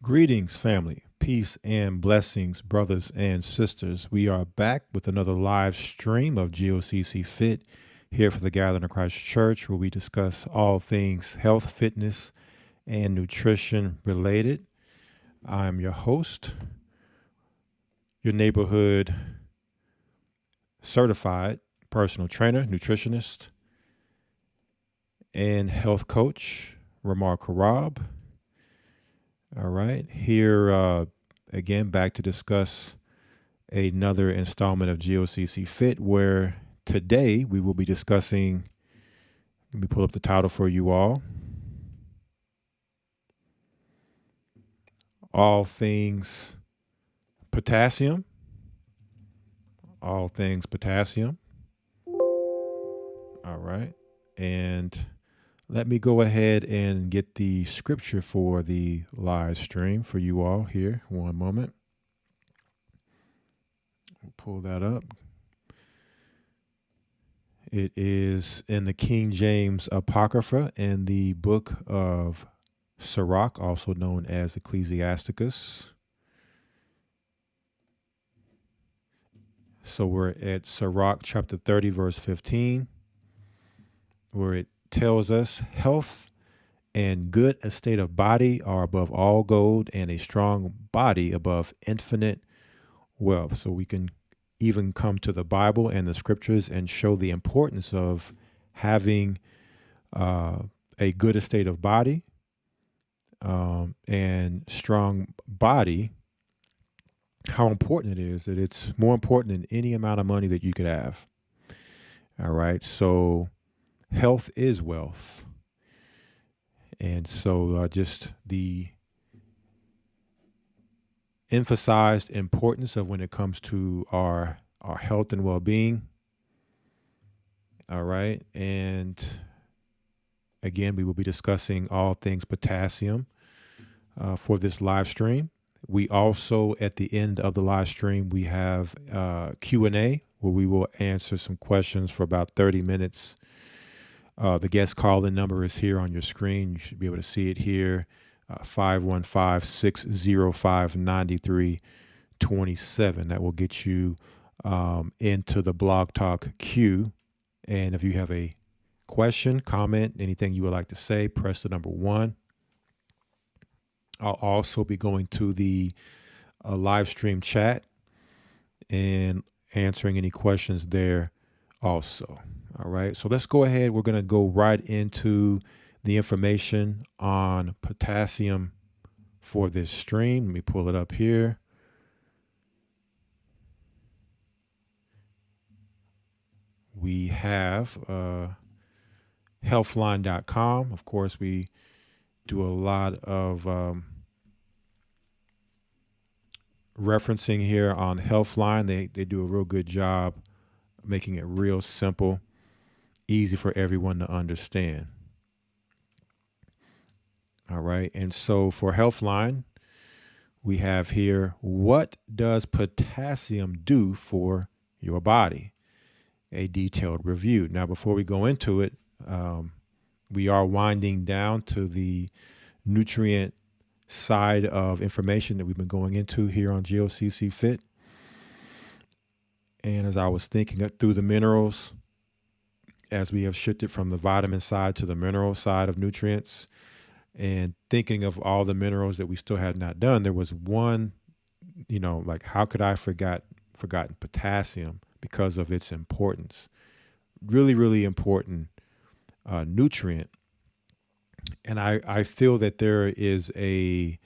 Greetings, family. Peace and blessings, brothers and sisters. We are back with another live stream of G.O.C.C. Fit here for the Gathering of Christ Church, where we discuss all things health, fitness, and nutrition related. I'm your host, your neighborhood certified personal trainer, nutritionist, and health coach, Ramar Karab. All right, here again, back to discuss another installment of GOCC Fit, where today we will be discussing. Let me pull up the title for you all things potassium. All things potassium. All right, and let me go ahead and get the scripture for the live stream for you all here. One moment. We'll pull that up. It is in the King James Apocrypha in the book of Sirach, also known as Ecclesiasticus. So we're at Sirach chapter 30, verse 15, where it tells us health and good estate of body are above all gold, and a strong body above infinite wealth. So we can even come to the Bible and the scriptures and show the importance of having a good estate of body and strong body, how important it is, that it's more important than any amount of money that you could have. All right. So health is wealth. And so just the emphasized importance of when it comes to our health and well-being. All right. And again, we will be discussing all things potassium for this live stream. We also, at the end of the live stream, we have Q&A where we will answer some questions for about 30 minutes. The guest call-in number is here on your screen. You should be able to see it here, 515-605-9327. That will get you into the Blog Talk queue. And if you have a question, comment, anything you would like to say, press the number 1. I'll also be going to the live stream chat and answering any questions there also. All right, so let's go ahead. We're going to go right into the information on potassium for this stream. Let me pull it up here. We have healthline.com. Of course, we do a lot of referencing here on Healthline. They do a real good job making it real simple, easy for everyone to understand. All right. And so for Healthline, we have here, what does potassium do for your body? A detailed review. Now, before we go into it, we are winding down to the nutrient side of information that we've been going into here on GOCC Fit. And as I was thinking through the minerals, as we have shifted from the vitamin side to the mineral side of nutrients, and thinking of all the minerals that we still had not done, there was one, like how could I forgotten potassium because of its importance? Really, really important nutrient. And I feel that there is a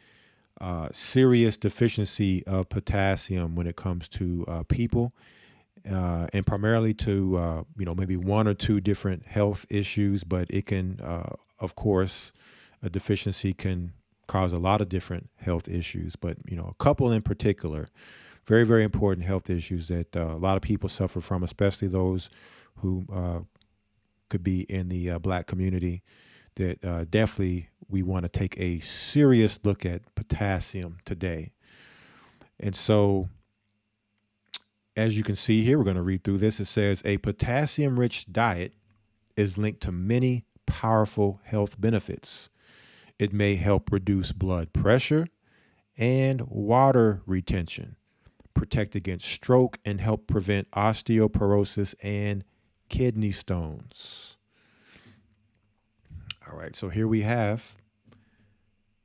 serious deficiency of potassium when it comes to people, and primarily to, maybe one or two different health issues, but it can, of course, a deficiency can cause a lot of different health issues, but, a couple in particular, very, very important health issues that a lot of people suffer from, especially those who could be in the Black community, that definitely we want to take a serious look at potassium today. And so, as you can see here, we're going to read through this. It says, a potassium-rich diet is linked to many powerful health benefits. It may help reduce blood pressure, and water retention, protect against stroke, and help prevent osteoporosis and kidney stones. All right, so here we have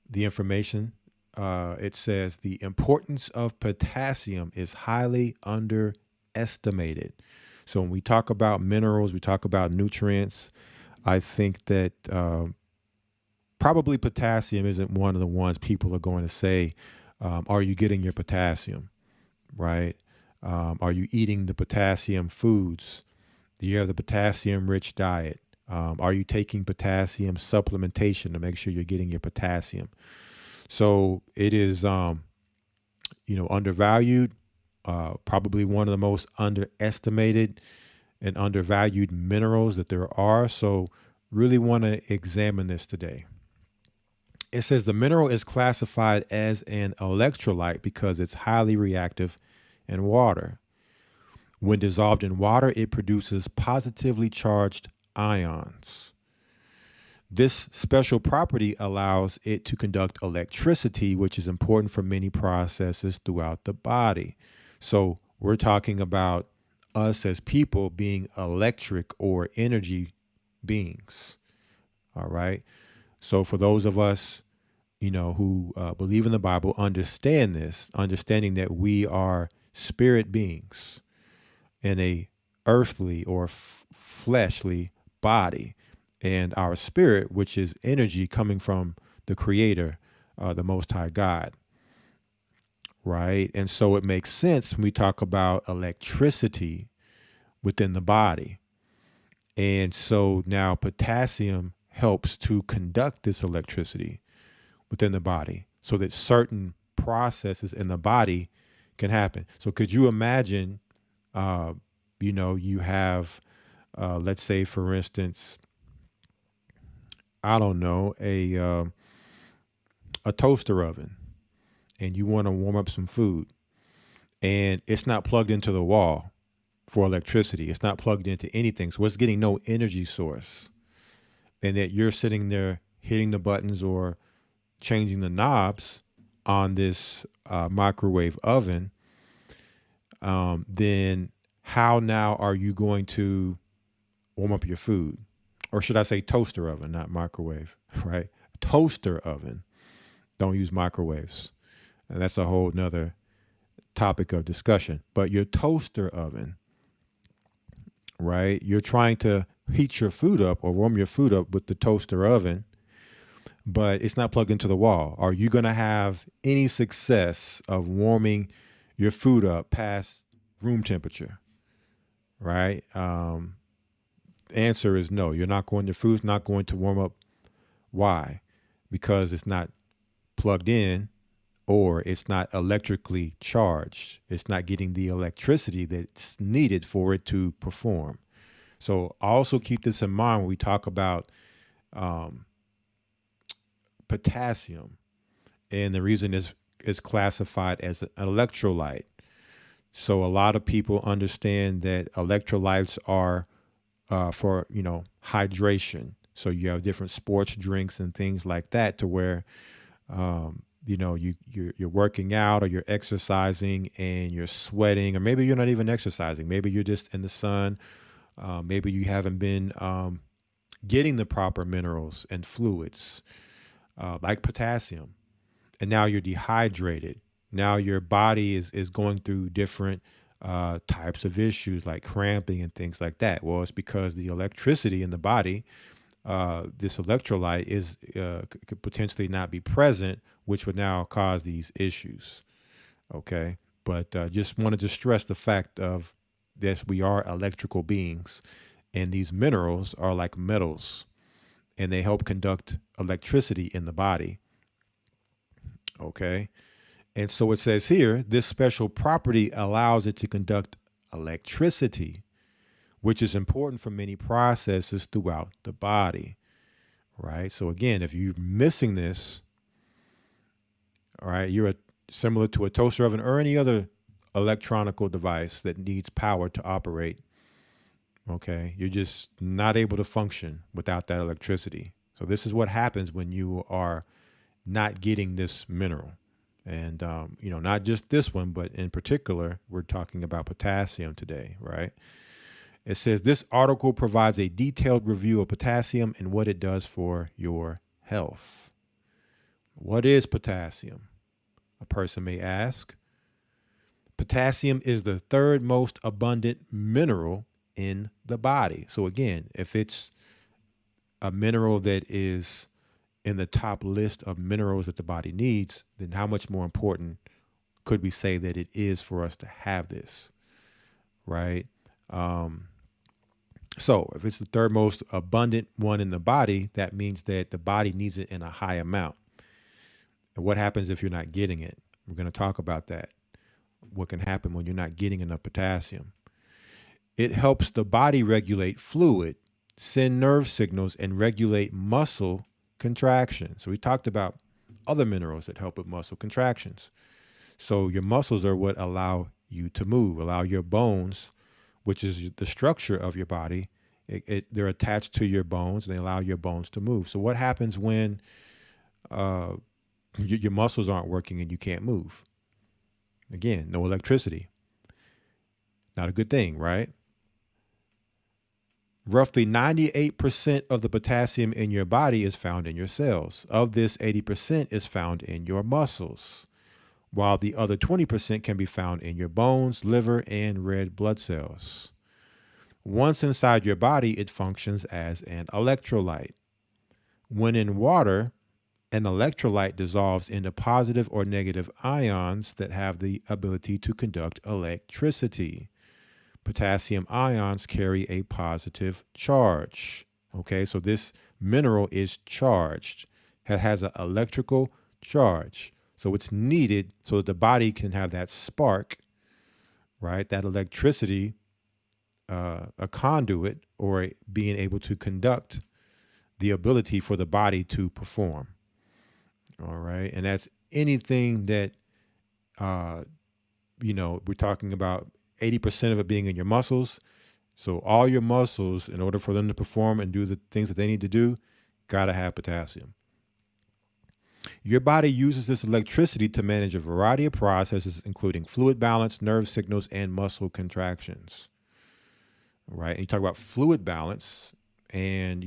the information. It says the importance of potassium is highly underestimated. So when we talk about minerals, we talk about nutrients, I think that probably potassium isn't one of the ones people are going to say, are you getting your potassium, right? Are you eating the potassium foods? Do you have the potassium rich diet? Are you taking potassium supplementation to make sure you're getting your potassium? So it is, undervalued, probably one of the most underestimated and undervalued minerals that there are. So really want to examine this today. It says the mineral is classified as an electrolyte because it's highly reactive in water. When dissolved in water, it produces positively charged ions. This special property allows it to conduct electricity, which is important for many processes throughout the body. So we're talking about us as people being electric or energy beings. All right. So for those of us, who believe in the Bible, understand this, understanding that we are spirit beings in a earthly or fleshly body, and our spirit, which is energy coming from the Creator, the Most High God, right? And so it makes sense when we talk about electricity within the body. And so now potassium helps to conduct this electricity within the body so that certain processes in the body can happen. So could you imagine, you have, let's say, for instance, I don't know, a toaster oven, and you want to warm up some food, and it's not plugged into the wall for electricity. It's not plugged into anything. So it's getting no energy source. And that you're sitting there hitting the buttons or changing the knobs on this microwave oven, then how now are you going to warm up your food? Or should I say toaster oven, not microwave, right? Toaster oven. Don't use microwaves. And that's a whole nother topic of discussion. But your toaster oven, right? You're trying to heat your food up or warm your food up with the toaster oven, but it's not plugged into the wall. Are you going to have any success of warming your food up past room temperature, right? The answer is no. Your food's not going to warm up. Why? Because it's not plugged in, or it's not electrically charged. It's not getting the electricity that's needed for it to perform. So also keep this in mind when we talk about potassium, and the reason is classified as an electrolyte. So a lot of people understand that electrolytes are for hydration. So you have different sports drinks and things like that, to where you're working out or you're exercising and you're sweating, or maybe you're not even exercising. Maybe you're just in the sun. Maybe you haven't been getting the proper minerals and fluids like potassium, and now you're dehydrated. Now your body is going through different types of issues like cramping and things like that. Well, it's because the electricity in the body, this electrolyte could potentially not be present, which would now cause these issues. Okay. But just wanted to stress the fact of this: we are electrical beings, and these minerals are like metals, and they help conduct electricity in the body. Okay. And so it says here, this special property allows it to conduct electricity, which is important for many processes throughout the body, right? So again, if you're missing this, all right, you're similar to a toaster oven or any other electronical device that needs power to operate. Okay, you're just not able to function without that electricity. So this is what happens when you are not getting this mineral. And, not just this one, but in particular, we're talking about potassium today, right? It says this article provides a detailed review of potassium and what it does for your health. What is potassium? A person may ask. Potassium is the third most abundant mineral in the body. So again, if it's a mineral that is in the top list of minerals that the body needs, then how much more important could we say that it is for us to have this, right? So if it's the third most abundant one in the body, that means that the body needs it in a high amount. And what happens if you're not getting it? We're going to talk about that. What can happen when you're not getting enough potassium? It helps the body regulate fluid, send nerve signals, and regulate muscle contraction. So we talked about other minerals that help with muscle contractions. So your muscles are what allow you to move, allow your bones, which is the structure of your body, they're attached to your bones and they allow your bones to move. So what happens when your muscles aren't working and you can't move? Again, no electricity. Not a good thing, right? Roughly 98% of the potassium in your body is found in your cells. Of this, 80% is found in your muscles, while the other 20% can be found in your bones, liver, and red blood cells. Once inside your body, it functions as an electrolyte. When in water, an electrolyte dissolves into positive or negative ions that have the ability to conduct electricity. Potassium ions carry a positive charge. Okay, so this mineral is charged. It has an electrical charge. So it's needed so that the body can have that spark, right? That electricity, a conduit, or being able to conduct the ability for the body to perform. All right. And that's anything that, we're talking about 80% of it being in your muscles. So all your muscles, in order for them to perform and do the things that they need to do, got to have potassium. Your body uses this electricity to manage a variety of processes, including fluid balance, nerve signals, and muscle contractions. Right. And you talk about fluid balance, and,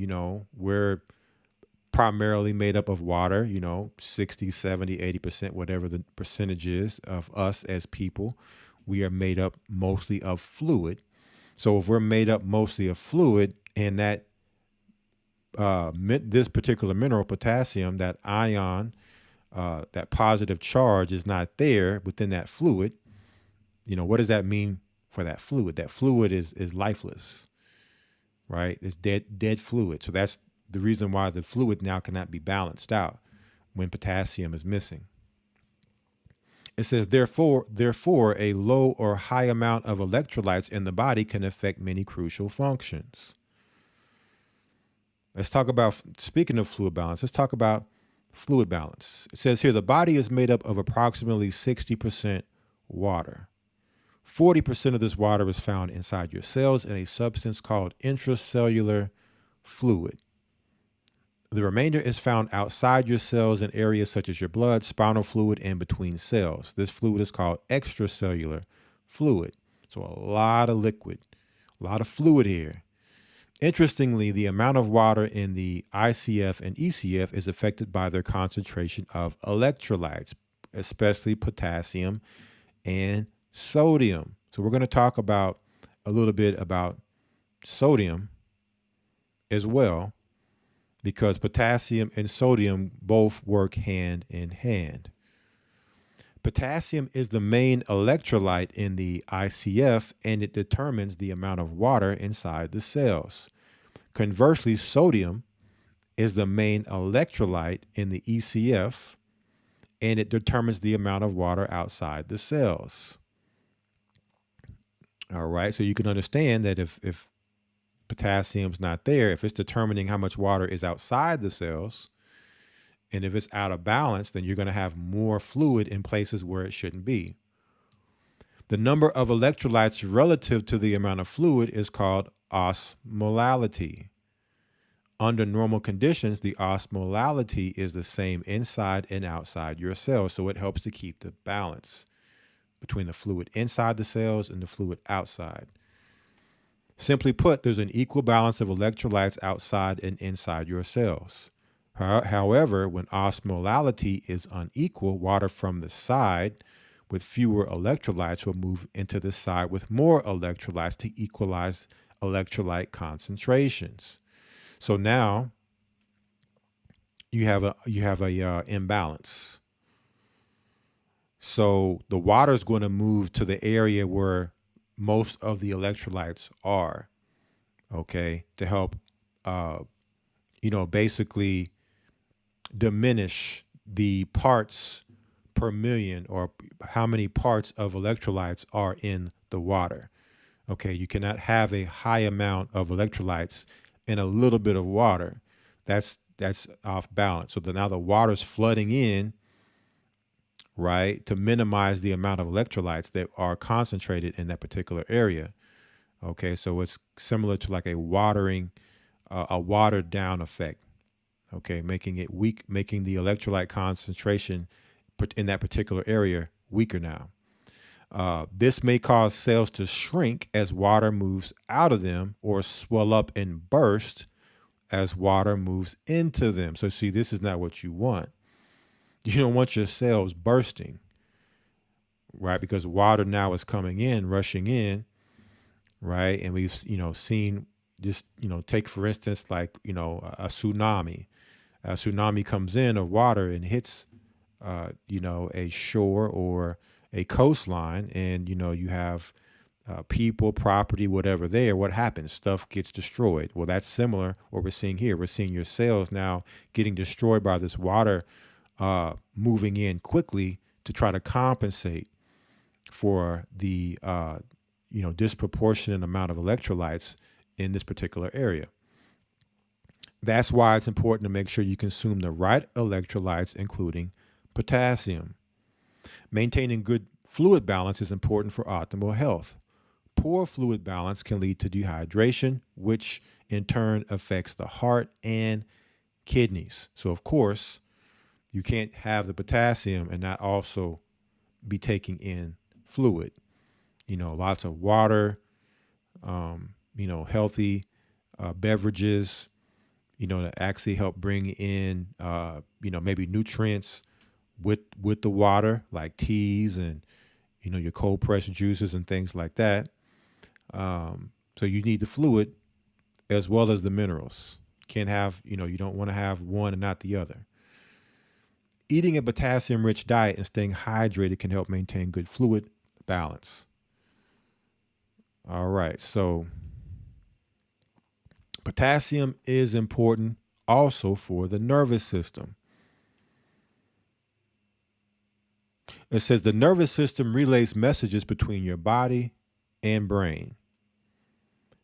we're primarily made up of water, 60, 70, 80%, whatever the percentage is of us as people. We are made up mostly of fluid. So if we're made up mostly of fluid, and that this particular mineral, potassium, that ion, that positive charge is not there within that fluid, what does that mean for that fluid? That fluid is lifeless, right? It's dead fluid. So that's the reason why the fluid now cannot be balanced out when potassium is missing. It says, therefore, a low or high amount of electrolytes in the body can affect many crucial functions. Let's talk about, speaking of fluid balance, let's talk about fluid balance. It says here, the body is made up of approximately 60% water. 40% of this water is found inside your cells in a substance called intracellular fluid. The remainder is found outside your cells in areas such as your blood, spinal fluid, and between cells. This fluid is called extracellular fluid. So a lot of liquid, a lot of fluid here. Interestingly, the amount of water in the ICF and ECF is affected by their concentration of electrolytes, especially potassium and sodium. So we're going to talk about a little bit about sodium as well, because potassium and sodium both work hand in hand. Potassium is the main electrolyte in the ICF, and it determines the amount of water inside the cells. Conversely, sodium is the main electrolyte in the ECF, and it determines the amount of water outside the cells. All right, so you can understand that if potassium's not there, if it's determining how much water is outside the cells, and if it's out of balance, then you're going to have more fluid in places where it shouldn't be. The number of electrolytes relative to the amount of fluid is called osmolality. Under normal conditions, the osmolality is the same inside and outside your cells, so it helps to keep the balance between the fluid inside the cells and the fluid outside. Simply put, there's an equal balance of electrolytes outside and inside your cells. However, when osmolality is unequal, water from the side with fewer electrolytes will move into the side with more electrolytes to equalize electrolyte concentrations. So now you have a imbalance. So the water is going to move to the area where most of the electrolytes are, okay, to help, basically diminish the parts per million, or how many parts of electrolytes are in the water. Okay, you cannot have a high amount of electrolytes in a little bit of water. That's off balance. So now the water's flooding in, right, to minimize the amount of electrolytes that are concentrated in that particular area. Okay, so it's similar to like a watered down effect. Okay, making it weak, making the electrolyte concentration in that particular area weaker now. This may cause cells to shrink as water moves out of them, or swell up and burst as water moves into them. So see, this is not what you want. You don't want your cells bursting, right? Because water now is coming in, rushing in, right? And we've, seen just, take for instance, like, a tsunami. A tsunami comes in of water and hits, a shore or a coastline, and, you have people, property, whatever there. What happens? Stuff gets destroyed. Well, that's similar what we're seeing here. We're seeing your cells now getting destroyed by this water moving in quickly to try to compensate for the disproportionate amount of electrolytes in this particular area. That's why it's important to make sure you consume the right electrolytes, including potassium. Maintaining good fluid balance is important for optimal health. Poor fluid balance can lead to dehydration, which in turn affects the heart and kidneys. So, of course, you can't have the potassium and not also be taking in fluid. Lots of water, healthy beverages, to actually help bring in, maybe nutrients with the water, like teas and, your cold pressed juices and things like that. So you need the fluid as well as the minerals. Can't have, you don't want to have one and not the other. Eating a potassium-rich diet and staying hydrated can help maintain good fluid balance. All right, so potassium is important also for the nervous system. It says the nervous system relays messages between your body and brain.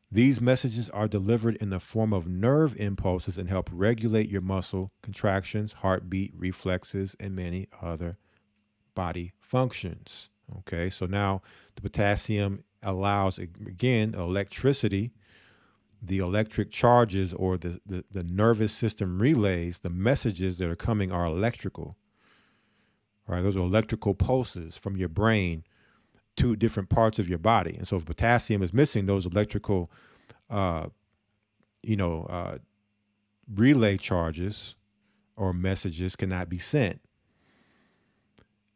These messages are delivered in the form of nerve impulses and help regulate your muscle contractions, heartbeat, reflexes, and many other body functions. Okay, so now the potassium allows, again, electricity, the electric charges, or the nervous system relays, the messages that are coming are electrical. All right, those are electrical pulses from your brain to different parts of your body. And so if potassium is missing, those electrical, relay charges or messages cannot be sent.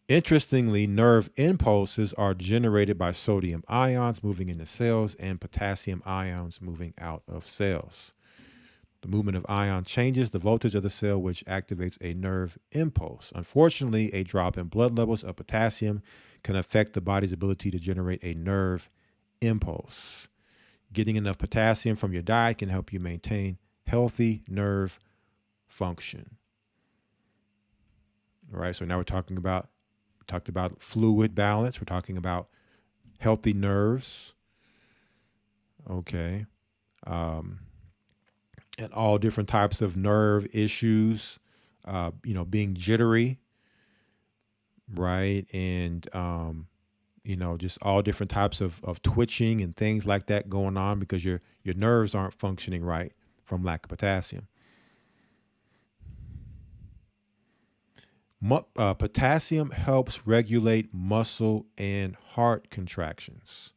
Interestingly, nerve impulses are generated by sodium ions moving into cells and potassium ions moving out of cells. The movement of ion changes the voltage of the cell, which activates a nerve impulse. Unfortunately, a drop in blood levels of potassium can affect the body's ability to generate a nerve impulse. Getting enough potassium from your diet can help you maintain healthy nerve function. All right, so now we talked about fluid balance. We're talking about healthy nerves. Okay. And all different types of nerve issues, being jittery, right? And, just all different types of twitching and things like that going on because your nerves aren't functioning right from lack of potassium. Potassium helps regulate muscle and heart contractions.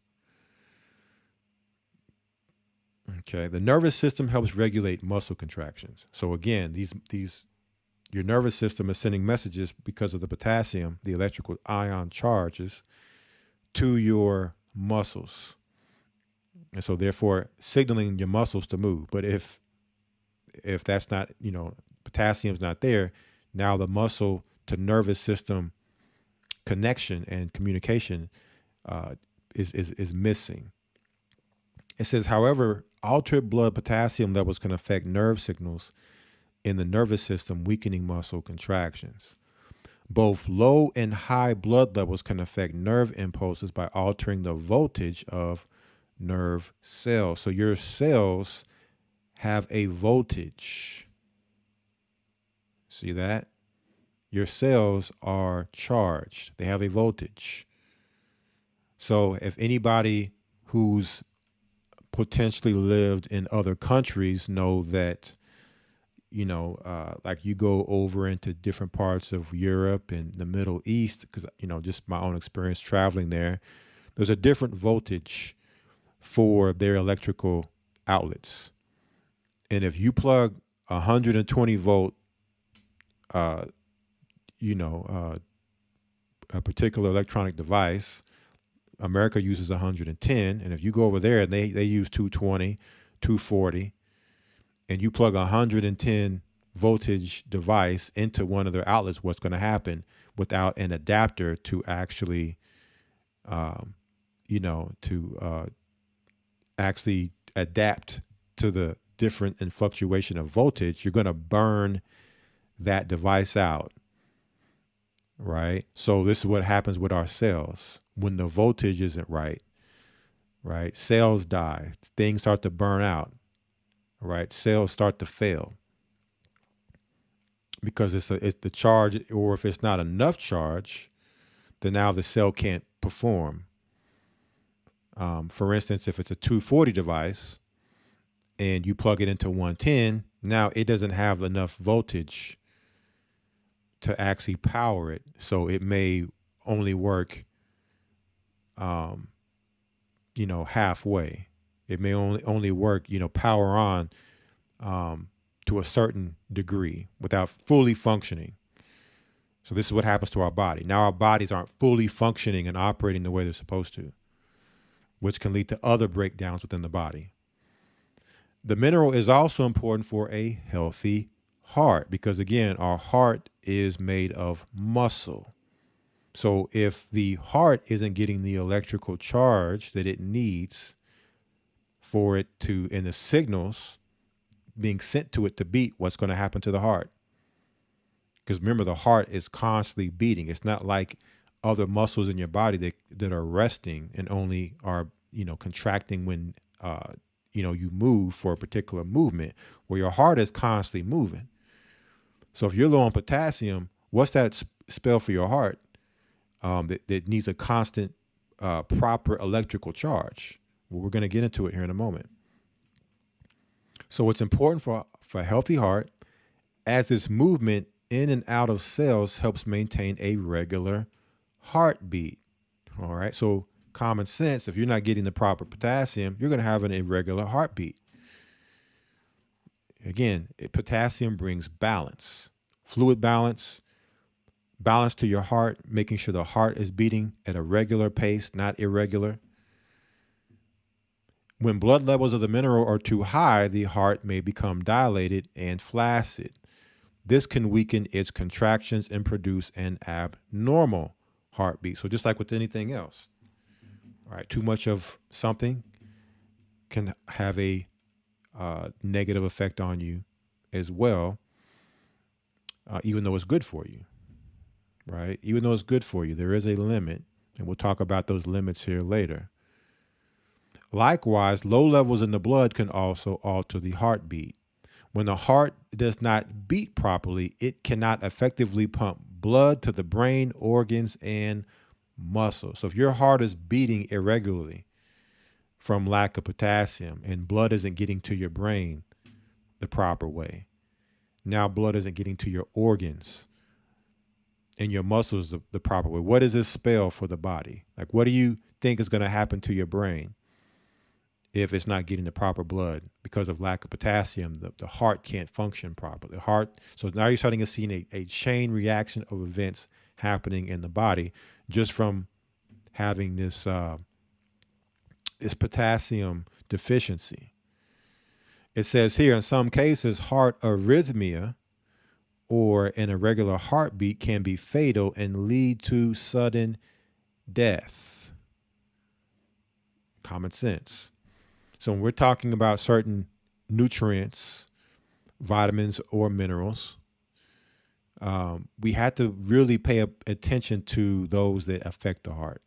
Okay, the nervous system helps regulate muscle contractions. So again, these your nervous system is sending messages because of the potassium, the electrical ion charges, to your muscles, and so therefore signaling your muscles to move. But if that's not, potassium's not there, now the muscle to nervous system connection and communication is missing. It says, however, altered blood potassium levels can affect nerve signals in the nervous system, weakening muscle contractions. Both low and high blood levels can affect nerve impulses by altering the voltage of nerve cells. So your cells have a voltage. See that? Your cells are charged. They have a voltage. So if anybody who's potentially lived in other countries know that, like you go over into different parts of Europe and the Middle East, because, just my own experience traveling there, there's a different voltage for their electrical outlets. And if you plug 120 volt, a particular electronic device, America uses 110. And if you go over there, they use 220, 240, and you plug a 110 voltage device into one of their outlets, what's going to happen without an adapter to actually, actually adapt to the different and fluctuation of voltage, you're going to burn that device out, right? So this is what happens with our cells when the voltage isn't right, right? Cells die, things start to burn out, right? Cells start to fail because it's the charge, or if it's not enough charge, then now the cell can't perform. For instance, if it's a 240 device and you plug it into 110, now it doesn't have enough voltage to actually power it. So it may only work, halfway. It may only work, power on to a certain degree without fully functioning. So this is what happens to our body. Now our bodies aren't fully functioning and operating the way they're supposed to, which can lead to other breakdowns within the body. The mineral is also important for a healthy heart because, again, our heart is made of muscle. So if the heart isn't getting the electrical charge that it needs for it to, and the signals being sent to it to beat, what's going to happen to the heart? Because remember, the heart is constantly beating. It's not like other muscles in your body that are resting and only are, contracting when, you move for a particular movement, where your heart is constantly moving. So if you're low on potassium, what's that spell for your heart? That needs a constant, proper electrical charge. Well, we're going to get into it here in a moment. So it's important for a healthy heart, as this movement in and out of cells helps maintain a regular heartbeat. All right. So common sense, if you're not getting the proper potassium, you're going to have an irregular heartbeat. Again, potassium brings balance, fluid balance, balance to your heart, making sure the heart is beating at a regular pace, not irregular. When blood levels of the mineral are too high, the heart may become dilated and flaccid. This can weaken its contractions and produce an abnormal heartbeat. So just like with anything else, all right, too much of something can have a negative effect on you as well, even though it's good for you, right? Even though it's good for you, there is a limit, and we'll talk about those limits here later. Likewise, low levels in the blood can also alter the heartbeat. When the heart does not beat properly, it cannot effectively pump blood to the brain, organs, and muscles. So if your heart is beating irregularly from lack of potassium and blood isn't getting to your brain the proper way, now blood isn't getting to your organs and your muscles the proper way? What does this spell for the body? Like, what do you think is going to happen to your brain if it's not getting the proper blood because of lack of potassium? The heart can't function properly. So now you're starting to see a chain reaction of events happening in the body just from having this potassium deficiency. It says here, in some cases, heart arrhythmia or an irregular heartbeat can be fatal and lead to sudden death. Common sense. So when we're talking about certain nutrients, vitamins or minerals, we have to really pay attention to those that affect the heart.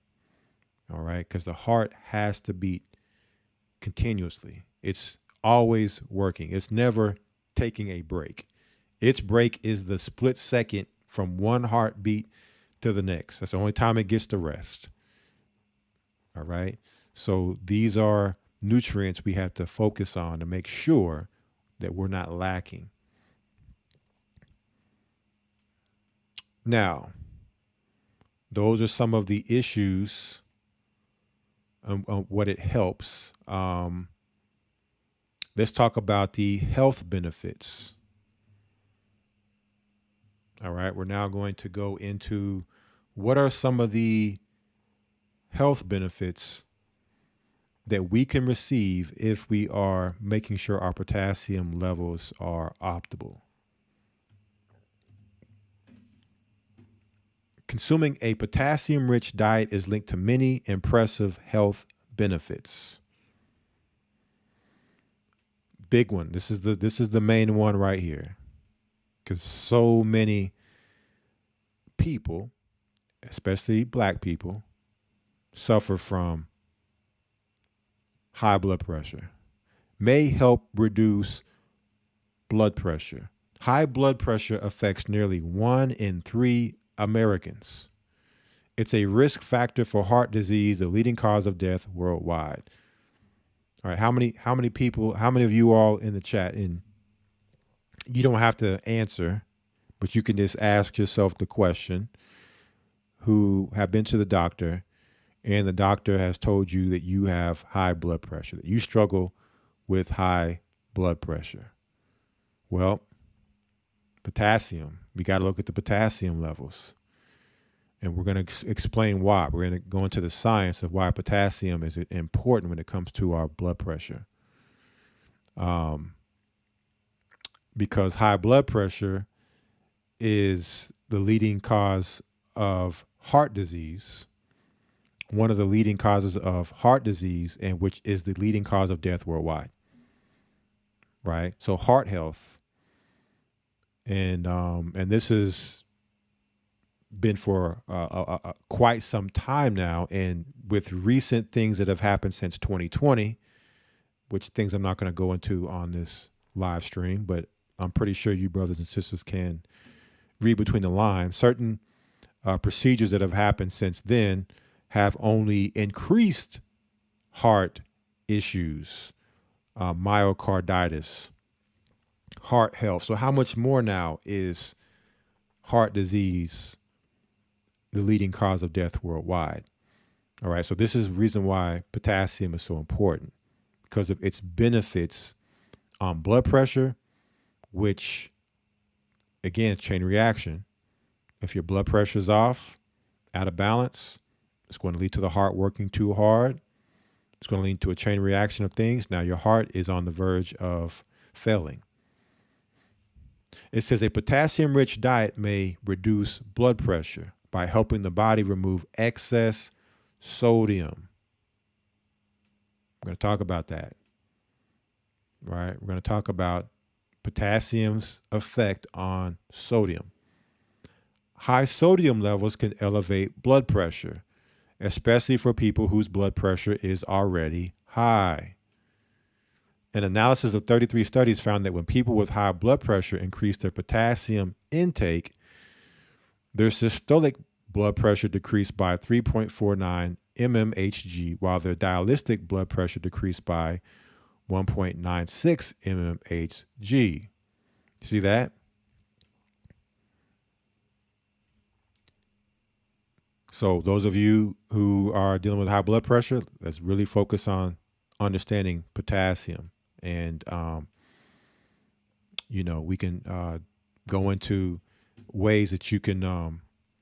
All right, because the heart has to beat continuously. It's always working. It's never taking a break. Its break is the split second from one heartbeat to the next. That's the only time it gets to rest. All right. So these are nutrients we have to focus on to make sure that we're not lacking. Now, those are some of the issues what it helps. Let's talk about the health benefits. All right, we're now going to go into what are some of the health benefits that we can receive if we are making sure our potassium levels are optimal. Consuming a potassium-rich diet is linked to many impressive health benefits. Big one. This is the main one right here, because so many people, especially Black people, suffer from high blood pressure. May help reduce blood pressure. High blood pressure affects nearly 1 in 3 Americans. It's a risk factor for heart disease, the leading cause of death worldwide. All right, how many people, how many of you all in the chat, and you don't have to answer, but you can just ask yourself the question, who have been to the doctor and the doctor has told you that you have high blood pressure, that you struggle with high blood pressure? Well, potassium, we got to look at the potassium levels. And we're going to explain why. We're going to go into the science of why potassium is important when it comes to our blood pressure. Because high blood pressure is the leading cause of heart disease, one of the leading causes of heart disease, and which is the leading cause of death worldwide. Right? So heart health. And this has been for quite some time now. And with recent things that have happened since 2020, which things I'm not going to go into on this live stream, but I'm pretty sure you brothers and sisters can read between the lines. Certain procedures that have happened since then have only increased heart issues, myocarditis, heart health. So how much more now is heart disease the leading cause of death worldwide? All right. So this is the reason why potassium is so important, because of its benefits on blood pressure, which again, chain reaction. If your blood pressure is off, out of balance, it's going to lead to the heart working too hard. It's going to lead to a chain reaction of things. Now your heart is on the verge of failing. It says a potassium-rich diet may reduce blood pressure by helping the body remove excess sodium. We're going to talk about that. Right? We're going to talk about potassium's effect on sodium. High sodium levels can elevate blood pressure, especially for people whose blood pressure is already high. An analysis of 33 studies found that when people with high blood pressure increased their potassium intake, their systolic blood pressure decreased by 3.49 mmHg, while their dialytic blood pressure decreased by 1.96 mmHg. See that? So those of you who are dealing with high blood pressure, let's really focus on understanding potassium. And, we can go into ways that you can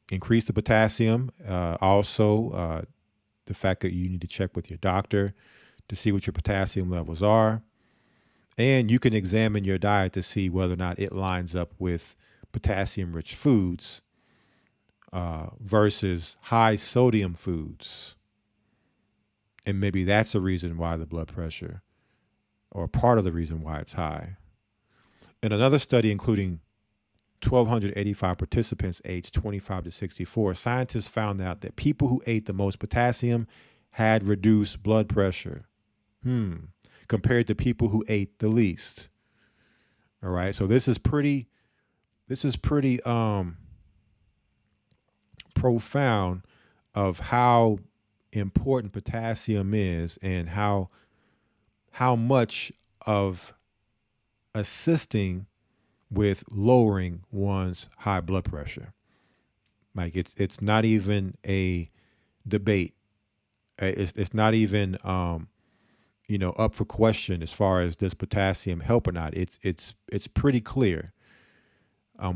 increase the potassium. Also, the fact that you need to check with your doctor to see what your potassium levels are. And you can examine your diet to see whether or not it lines up with potassium rich foods versus high sodium foods. And maybe that's the reason why the blood pressure, or part of the reason why it's high. In another study, including 1,285 participants aged 25 to 64, scientists found out that people who ate the most potassium had reduced blood pressure compared to people who ate the least. All right. So this is pretty profound of how important potassium is and how much of assisting with lowering one's high blood pressure. Like it's not even a debate. It's not even up for question as far as does potassium help or not. It's pretty clear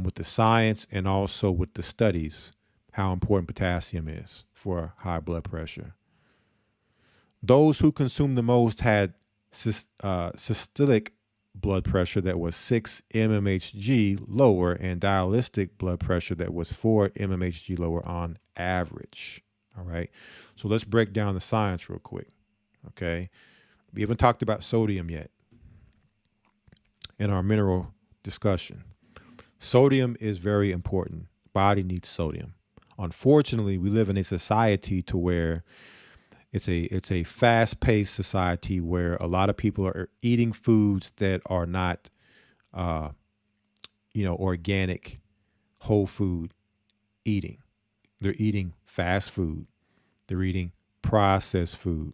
with the science and also with the studies how important potassium is for high blood pressure. Those who consumed the most had systolic blood pressure that was 6 mmHg lower and dialytic blood pressure that was 4 mmHg lower on average. All right. So let's break down the science real quick. Okay. We haven't talked about sodium yet in our mineral discussion. Sodium is very important. Body needs sodium. Unfortunately, we live in a society to where it's a fast-paced society where a lot of people are eating foods that are not, organic, whole food eating. They're eating fast food. They're eating processed food.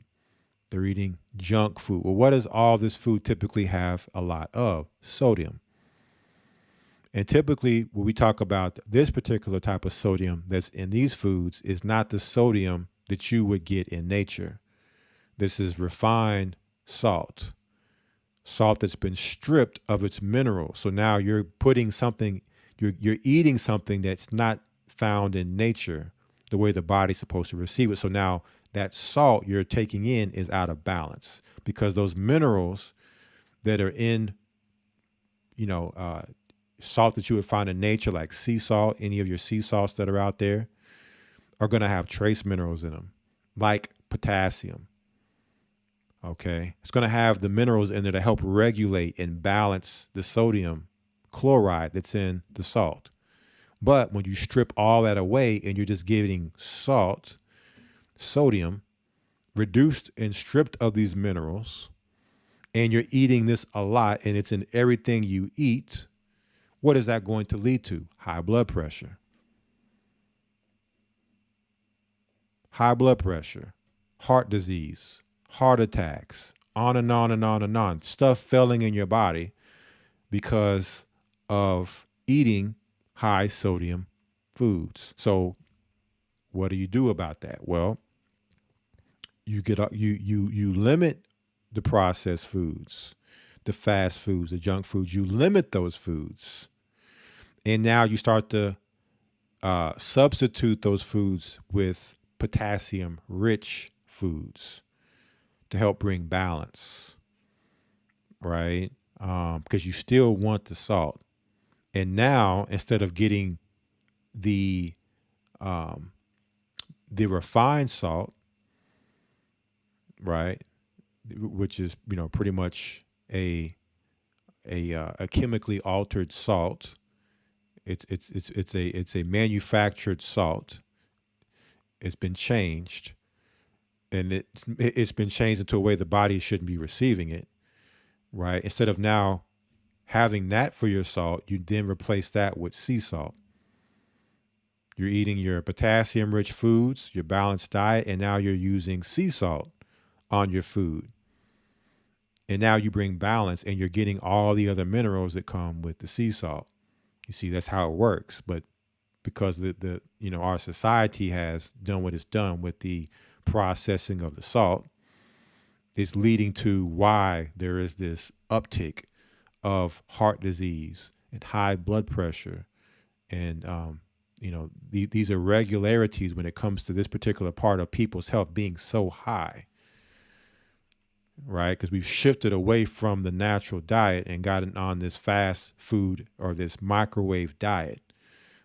They're eating junk food. Well, what does all this food typically have a lot of? Sodium. And typically, when we talk about this particular type of sodium that's in these foods is not the sodium that you would get in nature. This is refined salt that's been stripped of its minerals. So now you're putting something, you're eating something that's not found in nature the way the body's supposed to receive it. So now that salt you're taking in is out of balance because those minerals that are in, salt that you would find in nature, like sea salt, any of your sea salts that are out there, are going to have trace minerals in them, like potassium. Okay. It's going to have the minerals in there to help regulate and balance the sodium chloride that's in the salt. But when you strip all that away and you're just getting salt, sodium, reduced and stripped of these minerals, and you're eating this a lot and it's in everything you eat, what is that going to lead to? High blood pressure. High blood pressure, heart disease, heart attacks, on and on and on and on. Stuff failing in your body because of eating high sodium foods. So what do you do about that? Well, you limit the processed foods, the fast foods, the junk foods. You limit those foods. And now you start to substitute those foods with potassium rich foods to help bring balance, right? Because you still want the salt. And now instead of getting the refined salt, right, which is pretty much a chemically altered salt. It's a manufactured salt. It's been changed, and it's been changed into a way the body shouldn't be receiving it, right? Instead of now having that for your salt, you then replace that with sea salt. You're eating your potassium-rich foods, your balanced diet, and now you're using sea salt on your food. And now you bring balance, and you're getting all the other minerals that come with the sea salt. You see, that's how it works. But because our society has done what it's done with the processing of the salt, is leading to why there is this uptick of heart disease and high blood pressure. And, these irregularities when it comes to this particular part of people's health being so high, right? Because we've shifted away from the natural diet and gotten on this fast food or this microwave diet,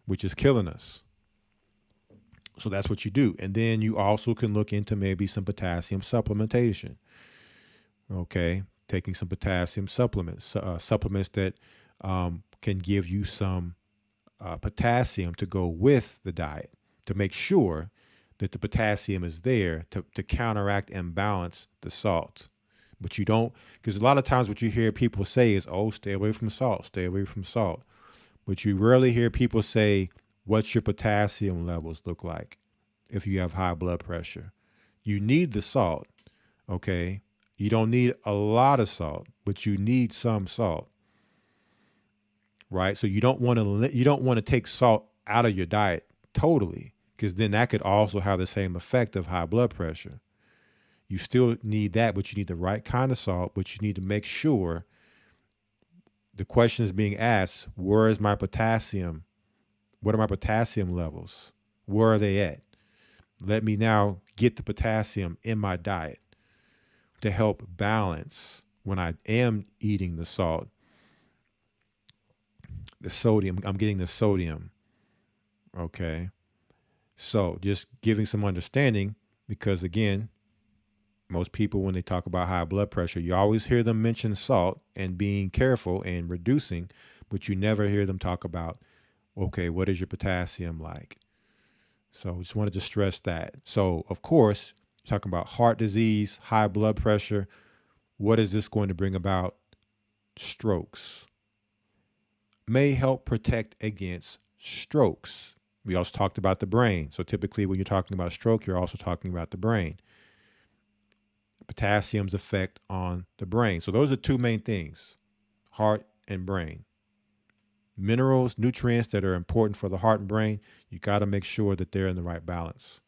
which is killing us. So that's what you do. And then you also can look into maybe some potassium supplementation. Okay. Taking some potassium supplements, supplements that can give you some potassium to go with the diet to make sure that the potassium is there to counteract and balance the salt. But you don't, because a lot of times what you hear people say is, oh, stay away from salt, stay away from salt. But you rarely hear people say, what's your potassium levels look like if you have high blood pressure? You need the salt, okay? You don't need a lot of salt, but you need some salt, right? So you don't want to take salt out of your diet totally, because then that could also have the same effect of high blood pressure. You still need that, but you need the right kind of salt, but you need to make sure the question is being asked, where is my potassium? What are my potassium levels? Where are they at? Let me now get the potassium in my diet to help balance when I am eating the salt, the sodium. I'm getting the sodium. Okay. So just giving some understanding, because again, most people, when they talk about high blood pressure, you always hear them mention salt and being careful and reducing, but you never hear them talk about, okay, what is your potassium like? So just wanted to stress that. So of course, talking about heart disease, high blood pressure, what is this going to bring about? Strokes. May help protect against strokes. We also talked about the brain. So typically when you're talking about stroke, you're also talking about the brain. Potassium's effect on the brain. So those are two main things, heart and brain. Minerals, nutrients that are important for the heart and brain, you got to make sure that they're in the right balance.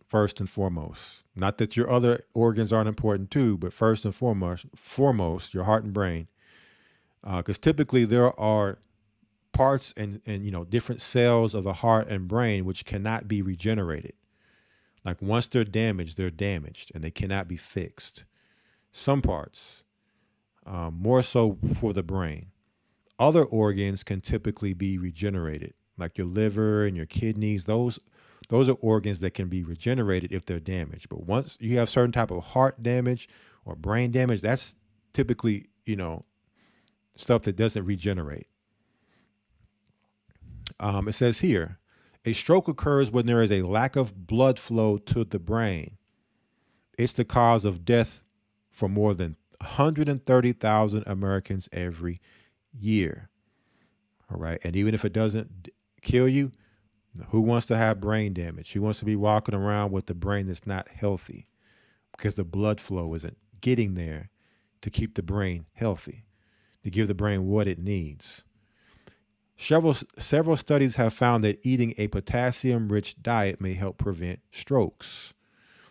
First and foremost, not that your other organs aren't important too, but first and foremost, your heart and brain. Because typically there are parts and different cells of the heart and brain which cannot be regenerated. Like once they're damaged and they cannot be fixed. Some parts, more so for the brain. Other organs can typically be regenerated, like your liver and your kidneys. Those are organs that can be regenerated if they're damaged. But once you have certain type of heart damage or brain damage, that's typically, stuff that doesn't regenerate. It says here, a stroke occurs when there is a lack of blood flow to the brain. It's the cause of death for more than 130,000 Americans every year. All right. And even if it doesn't kill you, who wants to have brain damage? Who wants to be walking around with the brain that's not healthy because the blood flow isn't getting there to keep the brain healthy, to give the brain what it needs? Several studies have found that eating a potassium-rich diet may help prevent strokes.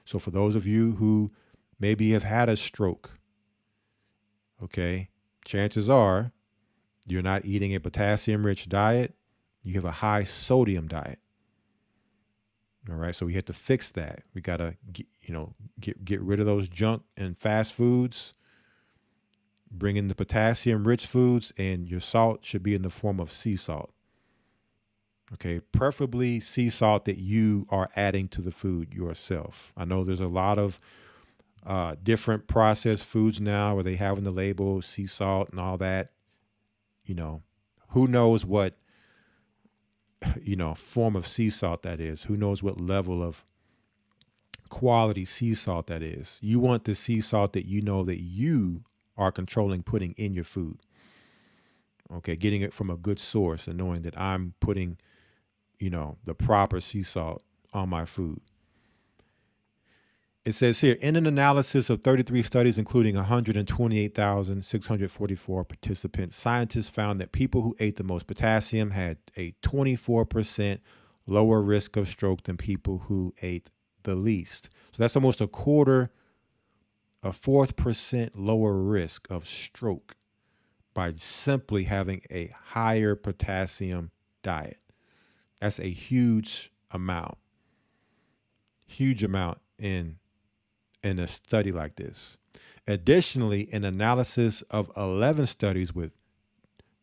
So for those of you who maybe have had a stroke, okay, chances are you're not eating a potassium-rich diet. You have a high sodium diet. All right, so we have to fix that. We got to get rid of those junk and fast foods. Bring in the potassium-rich foods, and your salt should be in the form of sea salt. Okay, preferably sea salt that you are adding to the food yourself. I know there's a lot of different processed foods now where they have in the label sea salt and all that. Who knows what form of sea salt that is? Who knows what level of quality sea salt that is? You want the sea salt that that you are controlling putting in your food. Okay, getting it from a good source and knowing that I'm putting, the proper sea salt on my food. It says here, in an analysis of 33 studies, including 128,644 participants, scientists found that people who ate the most potassium had a 24% lower risk of stroke than people who ate the least. So that's almost a 4% lower risk of stroke by simply having a higher potassium diet. That's a huge amount in a study like this. Additionally, an analysis of 11 studies with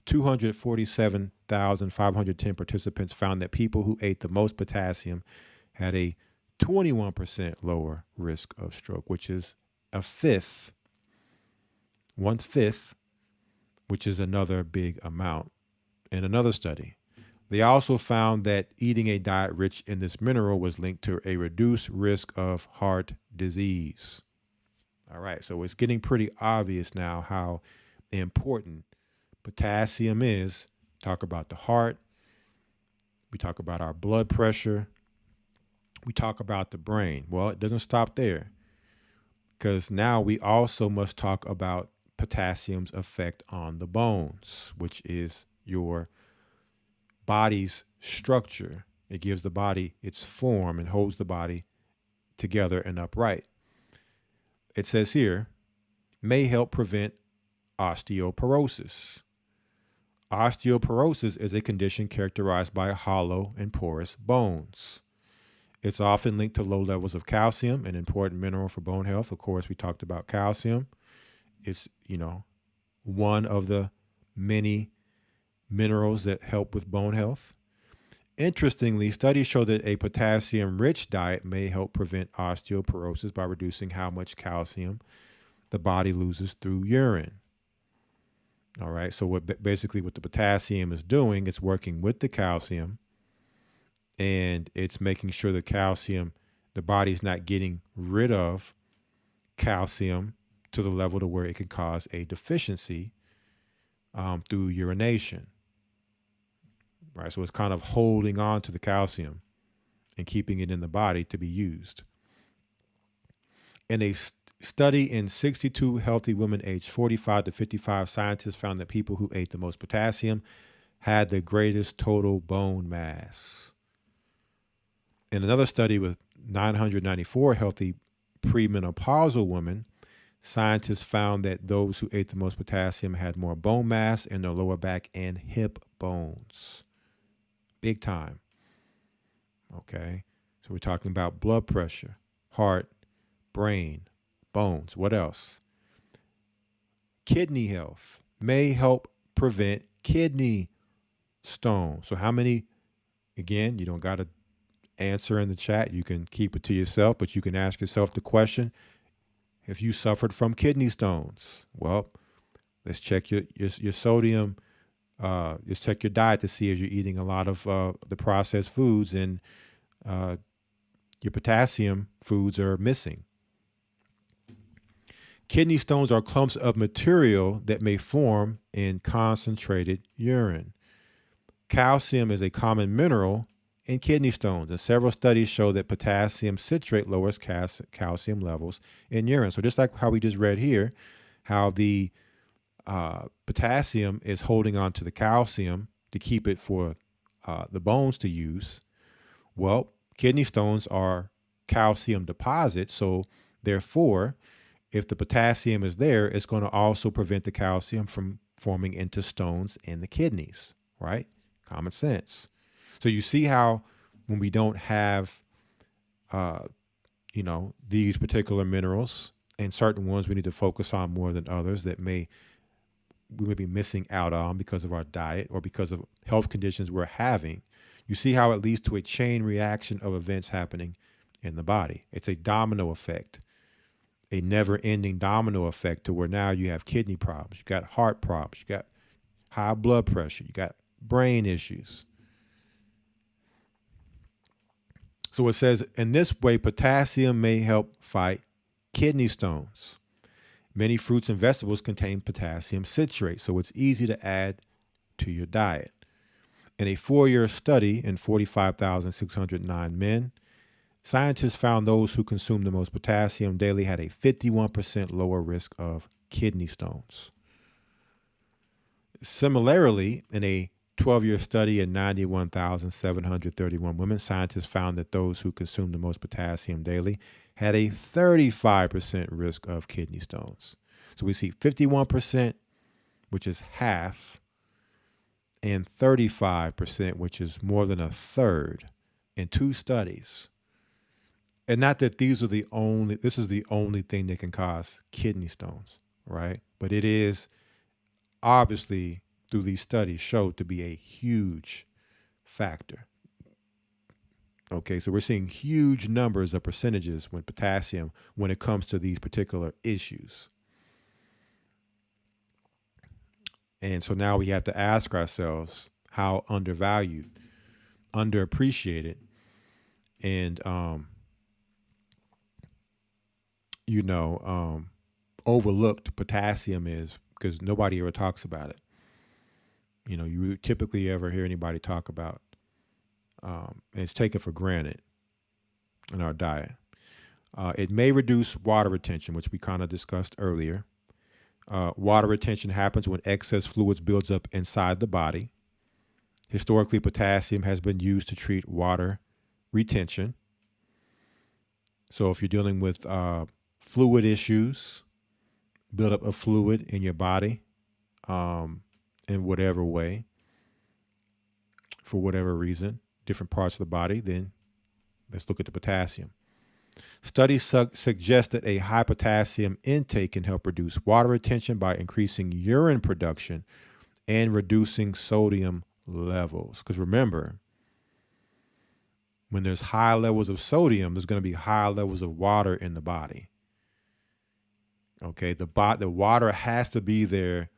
247,510 participants found that people who ate the most potassium had a 21% lower risk of stroke, which is a fifth, 1/5, which is another big amount in another study. They also found that eating a diet rich in this mineral was linked to a reduced risk of heart disease. All right, so it's getting pretty obvious now how important potassium is. Talk about the heart, we talk about our blood pressure, we talk about the brain. Well, it doesn't stop there, because now we also must talk about potassium's effect on the bones, which is your body's structure. It gives the body its form and holds the body together and upright. It says here, may help prevent osteoporosis. Osteoporosis is a condition characterized by hollow and porous bones. It's often linked to low levels of calcium, an important mineral for bone health. Of course, we talked about calcium. It's, one of the many minerals that help with bone health. Interestingly, studies show that a potassium-rich diet may help prevent osteoporosis by reducing how much calcium the body loses through urine. All right, so what the potassium is doing, it's working with the calcium, and it's making sure the body's not getting rid of calcium to the level to where it could cause a deficiency through urination. Right, so it's kind of holding on to the calcium and keeping it in the body to be used. In a study in 62 healthy women aged 45 to 55, scientists found that people who ate the most potassium had the greatest total bone mass. In another study with 994 healthy premenopausal women, scientists found that those who ate the most potassium had more bone mass in their lower back and hip bones. Big time. Okay. So we're talking about blood pressure, heart, brain, bones. What else? Kidney health may help prevent kidney stones. So how many, again, you don't got to answer in the chat. You can keep it to yourself, but you can ask yourself the question, if you suffered from kidney stones, well, let's check your sodium. Just check your diet to see if you're eating a lot of the processed foods and your potassium foods are missing. Kidney stones are clumps of material that may form in concentrated urine. Calcium is a common mineral in kidney stones, and several studies show that potassium citrate lowers calcium levels in urine. So just like how we just read here, how the potassium is holding on to the calcium to keep it for the bones to use. Well, kidney stones are calcium deposits. So therefore, if the potassium is there, it's going to also prevent the calcium from forming into stones in the kidneys, right? Common sense. So you see how when we don't have, these particular minerals, and certain ones we need to focus on more than others that we may be missing out on because of our diet or because of health conditions we're having. You see how it leads to a chain reaction of events happening in the body. It's a domino effect, a never-ending domino effect to where now you have kidney problems, you got heart problems, you got high blood pressure, you got brain issues. So it says, in this way, potassium may help fight kidney stones. Many fruits and vegetables contain potassium citrate, so it's easy to add to your diet. In a 4-year study in 45,609 men, Scientists found those who consumed the most potassium daily had a 51% lower risk of kidney stones. Similarly, in a 12-year study in 91,731 women, scientists found that those who consumed the most potassium daily had a 35% risk of kidney stones. So we see 51%, which is half, and 35%, which is more than a third, in 2 studies. And not that this is the only thing that can cause kidney stones, right? But it is obviously, through these studies, showed to be a huge factor. Okay, so we're seeing huge numbers of percentages with potassium when it comes to these particular issues. And so now we have to ask ourselves how undervalued, underappreciated, and overlooked potassium is, because nobody ever talks about it. You typically ever hear anybody talk about, and it's taken for granted in our diet. It may reduce water retention, which we kind of discussed earlier. Water retention happens when excess fluids builds up inside the body. Historically, potassium has been used to treat water retention. So if you're dealing with fluid issues, buildup of fluid in your body, in whatever way, for whatever reason, different parts of the body, then let's look at the potassium. Studies suggest that a high potassium intake can help reduce water retention by increasing urine production and reducing sodium levels. Because remember, when there's high levels of sodium, there's going to be high levels of water in the body. Okay, the water has to be there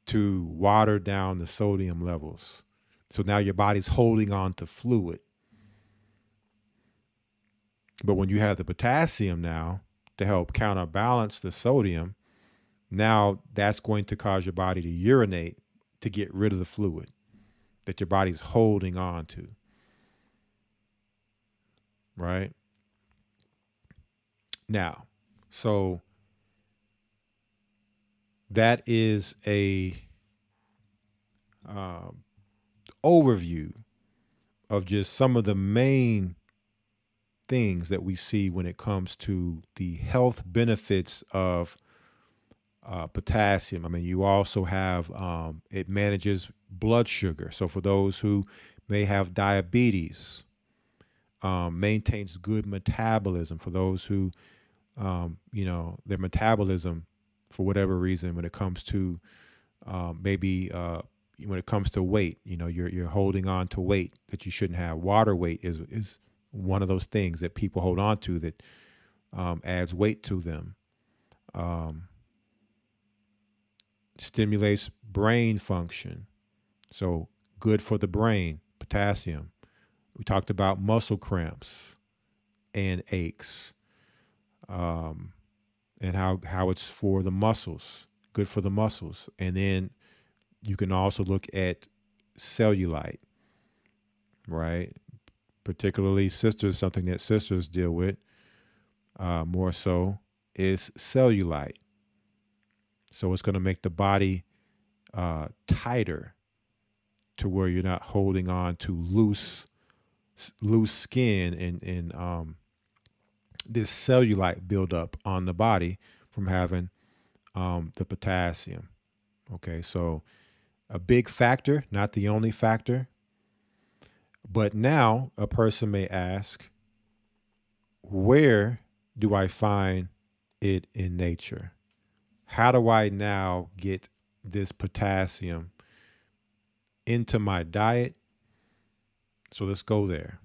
to water down the sodium levels. So now your body's holding on to fluid. But when you have the potassium now to help counterbalance the sodium, now that's going to cause your body to urinate to get rid of the fluid that your body's holding on to. Right? Now, so that is a overview of just some of the main things that we see when it comes to the health benefits of potassium. I mean, you also have, it manages blood sugar. So for those who may have diabetes, maintains good metabolism. For those who, their metabolism, for whatever reason, when it comes to when it comes to weight, you're holding on to weight that you shouldn't have. Water weight is one of those things that people hold on to that adds weight to them. Stimulates brain function. So good for the brain, potassium. We talked about muscle cramps and aches, and how it's for the muscles, good for the muscles. And then you can also look at cellulite, right? Particularly sisters, something that sisters deal with more so is cellulite. So it's going to make the body tighter to where you're not holding on to loose skin and this cellulite buildup on the body from having the potassium. Okay, so a big factor, not the only factor. But now a person may ask, where do I find it in nature? How do I now get this potassium into my diet? So let's go there.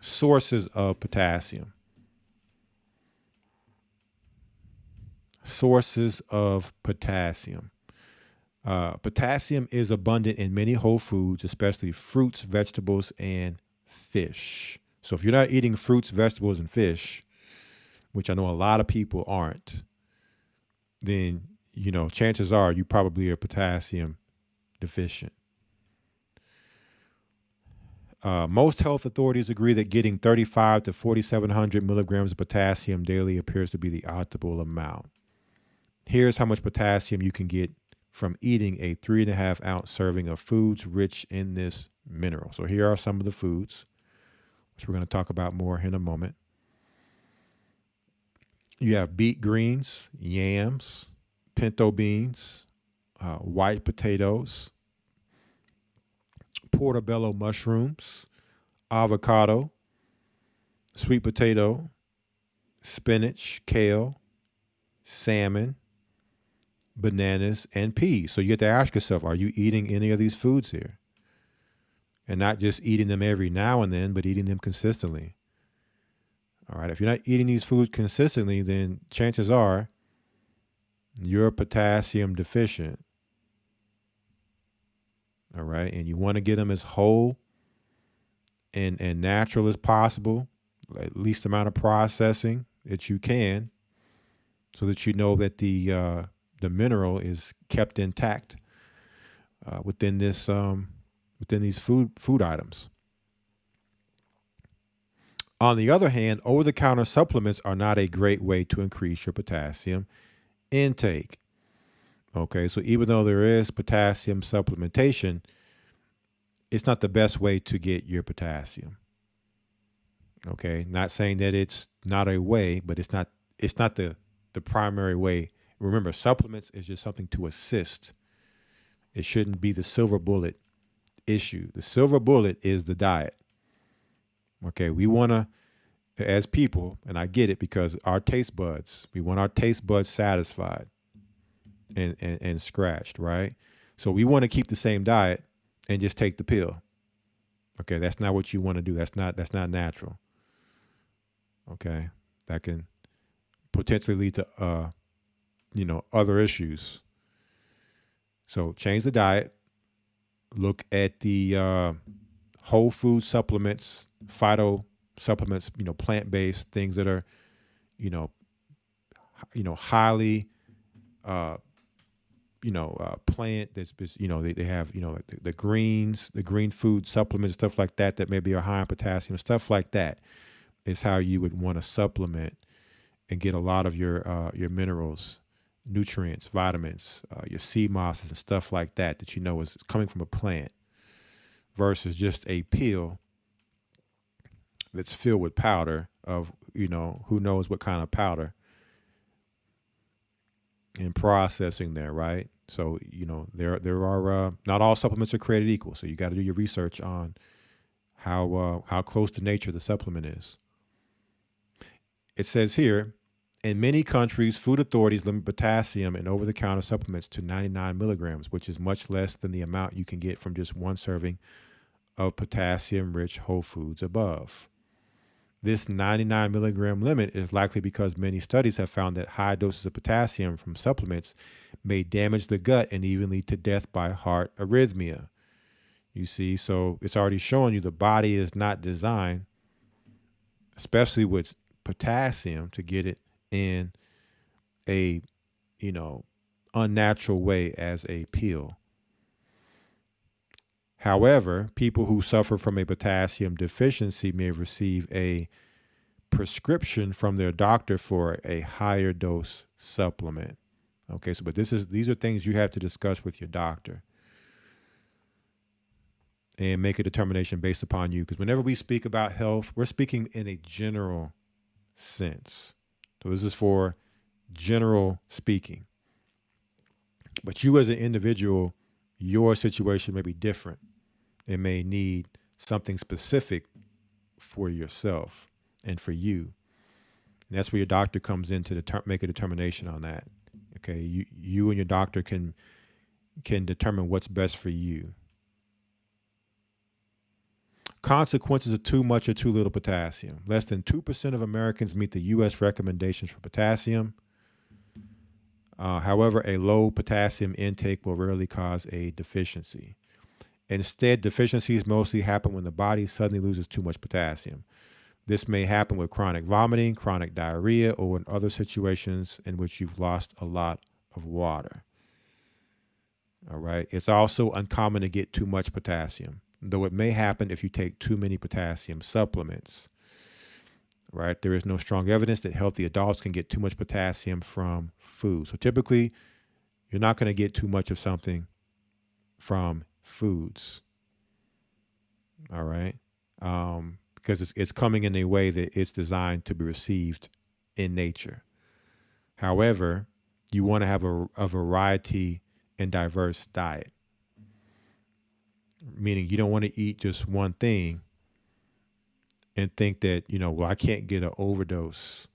Sources of potassium. Sources of potassium. Potassium is abundant in many whole foods, especially fruits, vegetables, and fish. So if you're not eating fruits, vegetables, and fish, which I know a lot of people aren't, then, chances are you probably are potassium deficient. Most health authorities agree that getting 35 to 4,700 milligrams of potassium daily appears to be the optimal amount. Here's how much potassium you can get from eating a 3.5 ounce serving of foods rich in this mineral. So here are some of the foods, which we're going to talk about more in a moment. You have beet greens, yams, pinto beans, white potatoes, portobello mushrooms, avocado, sweet potato, spinach, kale, salmon, bananas, and peas. So you have to ask yourself, are you eating any of these foods here? And not just eating them every now and then, but eating them consistently. All right. If you're not eating these foods consistently, then chances are you're potassium deficient. All right. And you want to get them as whole and natural as possible, at least amount of processing that you can, so that you know that the mineral is kept intact within this within these food items. On the other hand, over-the-counter supplements are not a great way to increase your potassium intake. Okay, so even though there is potassium supplementation, it's not the best way to get your potassium. Okay, not saying that it's not a way, but it's not the primary way. Remember, supplements is just something to assist. It shouldn't be the silver bullet issue. The silver bullet is the diet. Okay, we want to, as people, and I get it because our taste buds, we want our taste buds satisfied and scratched, right? So we want to keep the same diet and just take the pill. Okay, that's not what you want to do. That's not natural. Okay, that can potentially lead to other issues. So change the diet. Look at the whole food supplements, phyto supplements, plant-based things that are, highly, plant. That's, they have, like the greens, the green food supplements, stuff like that maybe are high in potassium. Stuff like that is how you would want to supplement and get a lot of your minerals, nutrients, vitamins, your sea mosses and stuff like that is coming from a plant, versus just a pill that's filled with powder of, who knows what kind of powder and processing there, right? So, there are, not all supplements are created equal. So you got to do your research on how close to nature the supplement is. It says here, in many countries, food authorities limit potassium in over-the-counter supplements to 99 milligrams, which is much less than the amount you can get from just one serving of potassium-rich whole foods above. This 99 milligram limit is likely because many studies have found that high doses of potassium from supplements may damage the gut and even lead to death by heart arrhythmia. You see, so it's already showing you the body is not designed, especially with potassium, to get it in a, unnatural way as a pill. However, people who suffer from a potassium deficiency may receive a prescription from their doctor for a higher dose supplement. Okay, so but these are things you have to discuss with your doctor and make a determination based upon you. Because whenever we speak about health, we're speaking in a general sense. So this is for general speaking. But you as an individual, your situation may be different. It may need something specific for yourself and for you. And that's where your doctor comes in to make a determination on that. Okay, you and your doctor can determine what's best for you. Consequences of too much or too little potassium. Less than 2% of Americans meet the U.S. recommendations for potassium. However, a low potassium intake will rarely cause a deficiency. Instead, deficiencies mostly happen when the body suddenly loses too much potassium. This may happen with chronic vomiting, chronic diarrhea, or in other situations in which you've lost a lot of water. All right. It's also uncommon to get too much potassium. though it may happen if you take too many potassium supplements. Right? There is no strong evidence that healthy adults can get too much potassium from food. So typically, you're not going to get too much of something from foods. All right? Because it's coming in a way that it's designed to be received in nature. However, you want to have a variety and diverse diet, meaning you don't want to eat just one thing and think that, well, I can't get an overdose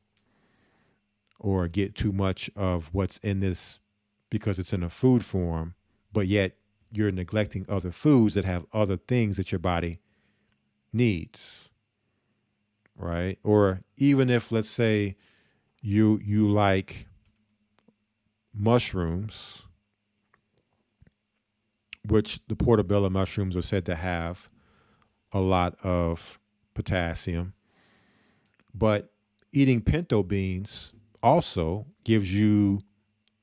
or get too much of what's in this because it's in a food form, but yet you're neglecting other foods that have other things that your body needs, right? Or even if, let's say, you like mushrooms, which the portobello mushrooms are said to have a lot of potassium, but eating pinto beans also gives you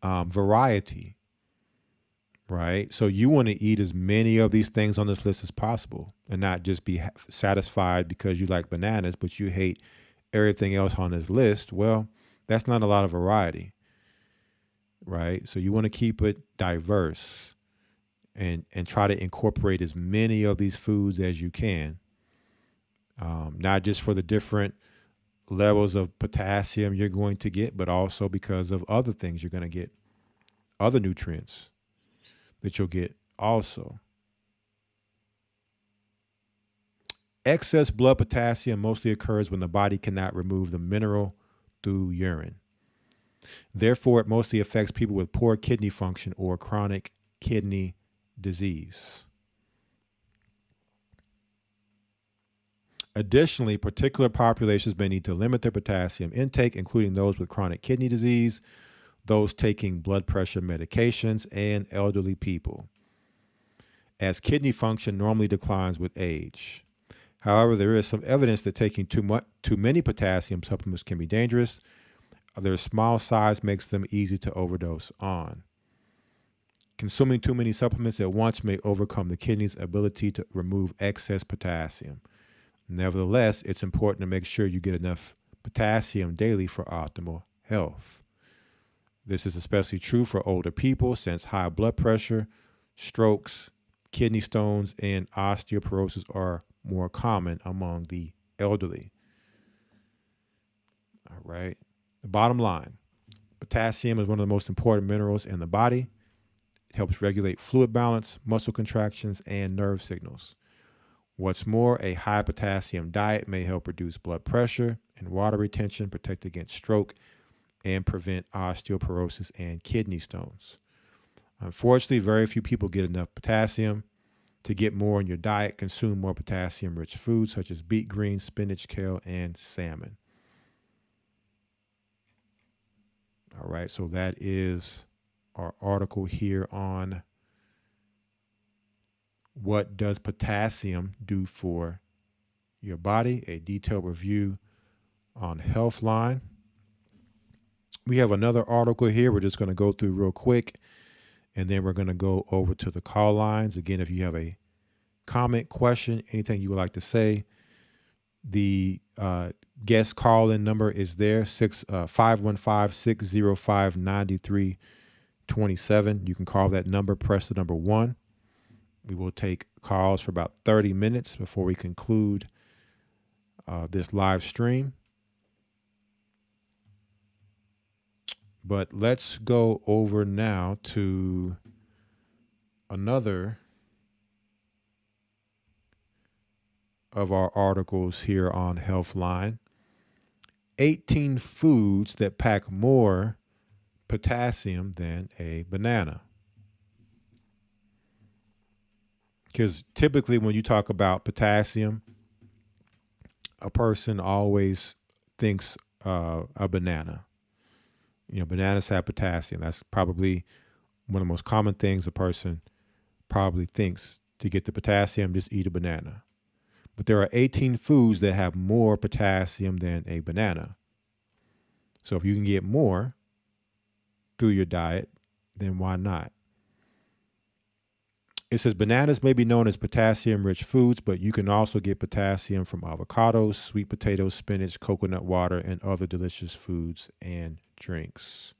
variety, right? So you want to eat as many of these things on this list as possible and not just be satisfied because you like bananas, but you hate everything else on this list. Well, that's not a lot of variety, right? So you want to keep it diverse and try to incorporate as many of these foods as you can. Not just for the different levels of potassium you're going to get, but also because of other things you're going to get, other nutrients that you'll get also. Excess blood potassium mostly occurs when the body cannot remove the mineral through urine. Therefore, it mostly affects people with poor kidney function or chronic kidney disease. Additionally, particular populations may need to limit their potassium intake, including those with chronic kidney disease, those taking blood pressure medications, and elderly people, as kidney function normally declines with age. However, there is some evidence that taking too many potassium supplements can be dangerous. Their small size makes them easy to overdose on. Consuming too many supplements at once may overcome the kidney's ability to remove excess potassium. Nevertheless, it's important to make sure you get enough potassium daily for optimal health. This is especially true for older people since high blood pressure, strokes, kidney stones, and osteoporosis are more common among the elderly. All right. The bottom line, potassium is one of the most important minerals in the body. It helps regulate fluid balance, muscle contractions, and nerve signals. What's more, a high potassium diet may help reduce blood pressure and water retention, protect against stroke, and prevent osteoporosis and kidney stones. Unfortunately, very few people get enough potassium. To get more in your diet, consume more potassium-rich foods such as beet greens, spinach, kale, and salmon. All right, so that is our article here on what does potassium do for your body, a detailed review on Healthline. We have another article here we're just going to go through real quick, and then we're going to go over to the call lines. Again, if you have a comment, question, anything you would like to say, the guest call-in number is there, 515-605-9327. You can call that number, press the number 1. We will take calls for about 30 minutes before we conclude this live stream. But let's go over now to another of our articles here on Healthline. 18 foods that pack more potassium than a banana. Because typically when you talk about potassium, a person always thinks a banana. Bananas have potassium. That's probably one of the most common things a person probably thinks. To get the potassium, just eat a banana. But there are 18 foods that have more potassium than a banana. So if you can get more through your diet, then why not? It says bananas may be known as potassium-rich foods, but you can also get potassium from avocados, sweet potatoes, spinach, coconut water, and other delicious foods and drinks.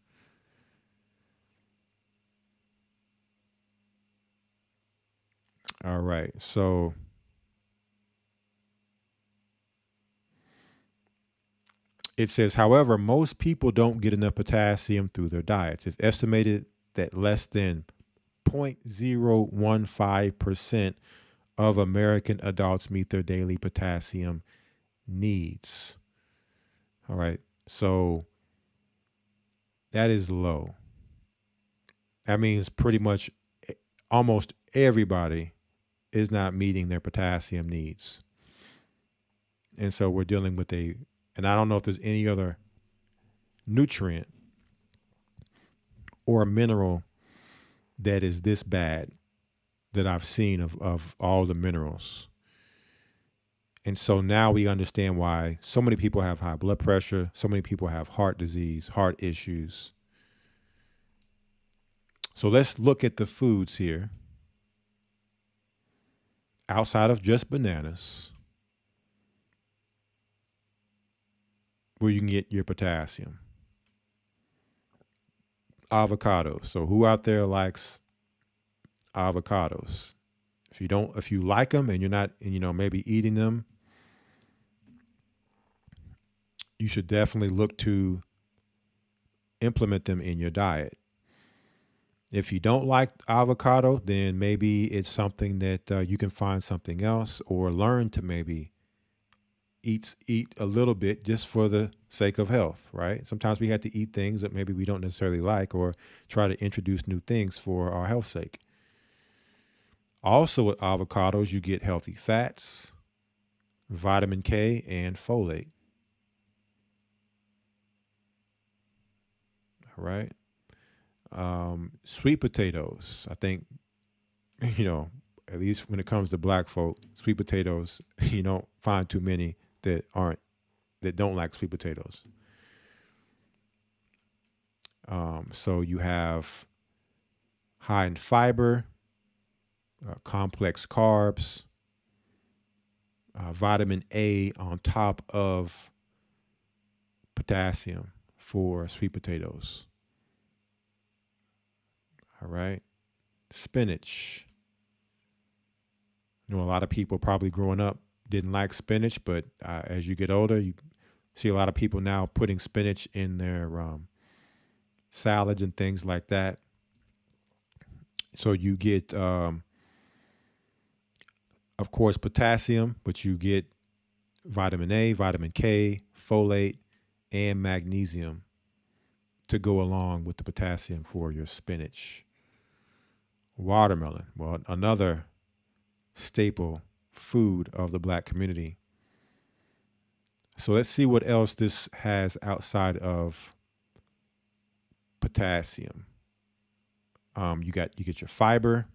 All right. So it says, however, most people don't get enough potassium through their diets. It's estimated that less than 0.015% of American adults meet their daily potassium needs. All right. So that is low. That means pretty much almost everybody is not meeting their potassium needs. And so we're dealing with and I don't know if there's any other nutrient or a mineral that is this bad that I've seen of all the minerals. And so now we understand why so many people have high blood pressure, so many people have heart disease, heart issues. So let's look at the foods here outside of just bananas where you can get your potassium. Avocados. So who out there likes avocados? If you like them and you're not, maybe eating them, you should definitely look to implement them in your diet. If you don't like avocado, then maybe it's something that you can find something else or learn to maybe eat a little bit just for the sake of health, right? Sometimes we have to eat things that maybe we don't necessarily like or try to introduce new things for our health's sake. Also with avocados, you get healthy fats, vitamin K, and folate. All right. Sweet potatoes. I think, at least when it comes to black folk, sweet potatoes, you don't find too many that don't like sweet potatoes. So you have high in fiber, complex carbs, vitamin A on top of potassium for sweet potatoes. All right. Spinach. A lot of people probably growing up didn't like spinach, but as you get older, you see a lot of people now putting spinach in their salads and things like that. So you get, of course, potassium, but you get vitamin A, vitamin K, folate, and magnesium to go along with the potassium for your spinach. Watermelon, well, another staple food of the black community. So let's see what else this has outside of potassium. You get your fiber,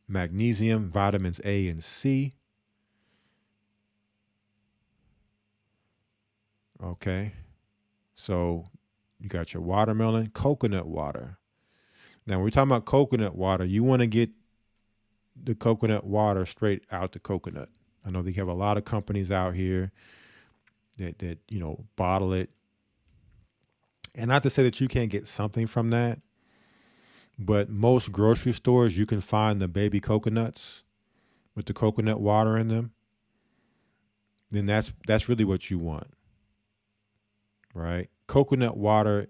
magnesium, vitamins A and C. Okay. So you got your watermelon, coconut water. Now, when we're talking about coconut water, you want to get the coconut water straight out the coconut. I know they have a lot of companies out here that bottle it. And not to say that you can't get something from that, but most grocery stores you can find the baby coconuts with the coconut water in them. Then that's really what you want. Right? Coconut water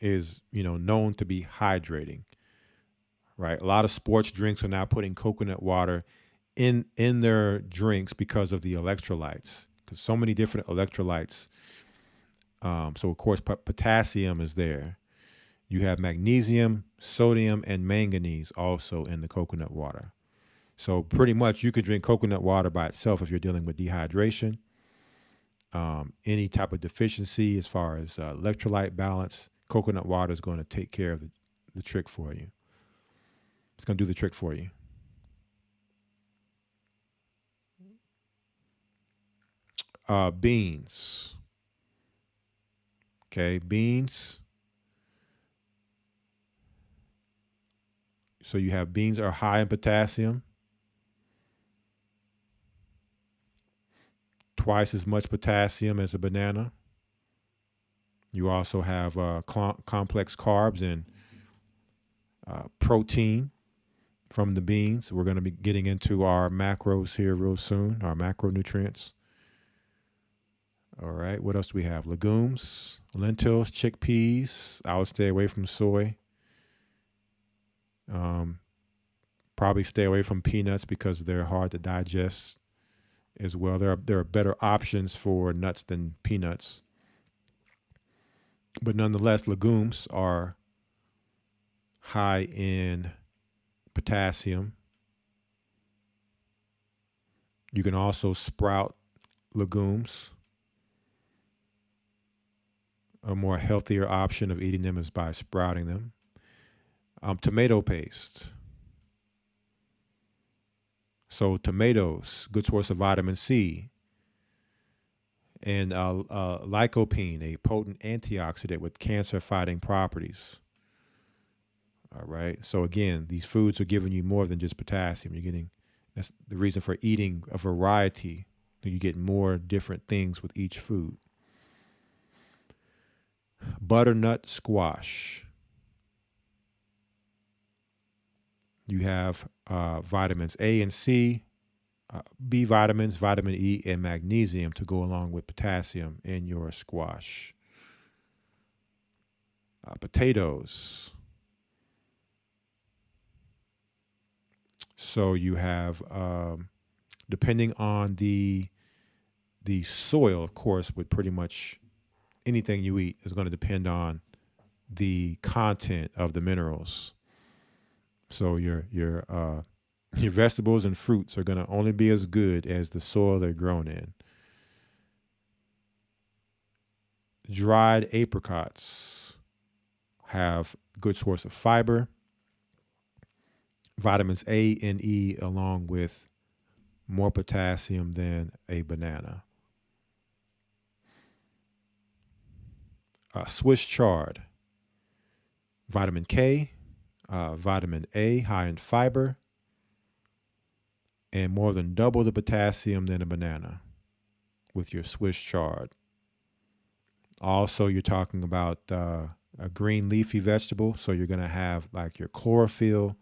is, known to be hydrating. Right? A lot of sports drinks are now putting coconut water in their drinks because of the electrolytes. Because so many different electrolytes. So of course potassium is there. You have magnesium, sodium, and manganese also in the coconut water. So pretty much you could drink coconut water by itself if you're dealing with dehydration, any type of deficiency as far as electrolyte balance. Coconut water is going to take care of the trick for you. It's going to do the trick for you. Beans. Okay, beans. So you have beans are high in potassium, twice as much potassium as a banana. You also have complex carbs and protein from the beans. We're going to be getting into our macros here real soon, our macronutrients. All right, what else do we have? Legumes, lentils, chickpeas. I would stay away from soy. Probably stay away from peanuts because they're hard to digest as well. There are better options for nuts than peanuts. But nonetheless, legumes are high in potassium. You can also sprout legumes. A more healthier option of eating them is by sprouting them. Tomato paste. So tomatoes, good source of vitamin C. And lycopene, a potent antioxidant with cancer-fighting properties. All right. So again, these foods are giving you more than just potassium. That's the reason for eating a variety. You get more different things with each food. Butternut squash. You have vitamins A and C, B vitamins, vitamin E, and magnesium to go along with potassium in your squash. Potatoes. So you have, depending on the soil, of course, with pretty much anything you eat is going to depend on the content of the minerals. So your vegetables and fruits are going to only be as good as the soil they're grown in. Dried apricots have good source of fiber, vitamins A and E, along with more potassium than a banana. Swiss chard, vitamin K, vitamin A, high in fiber, and more than double the potassium than a banana with your Swiss chard. Also, you're talking about a green leafy vegetable, so you're going to have like your chlorophyll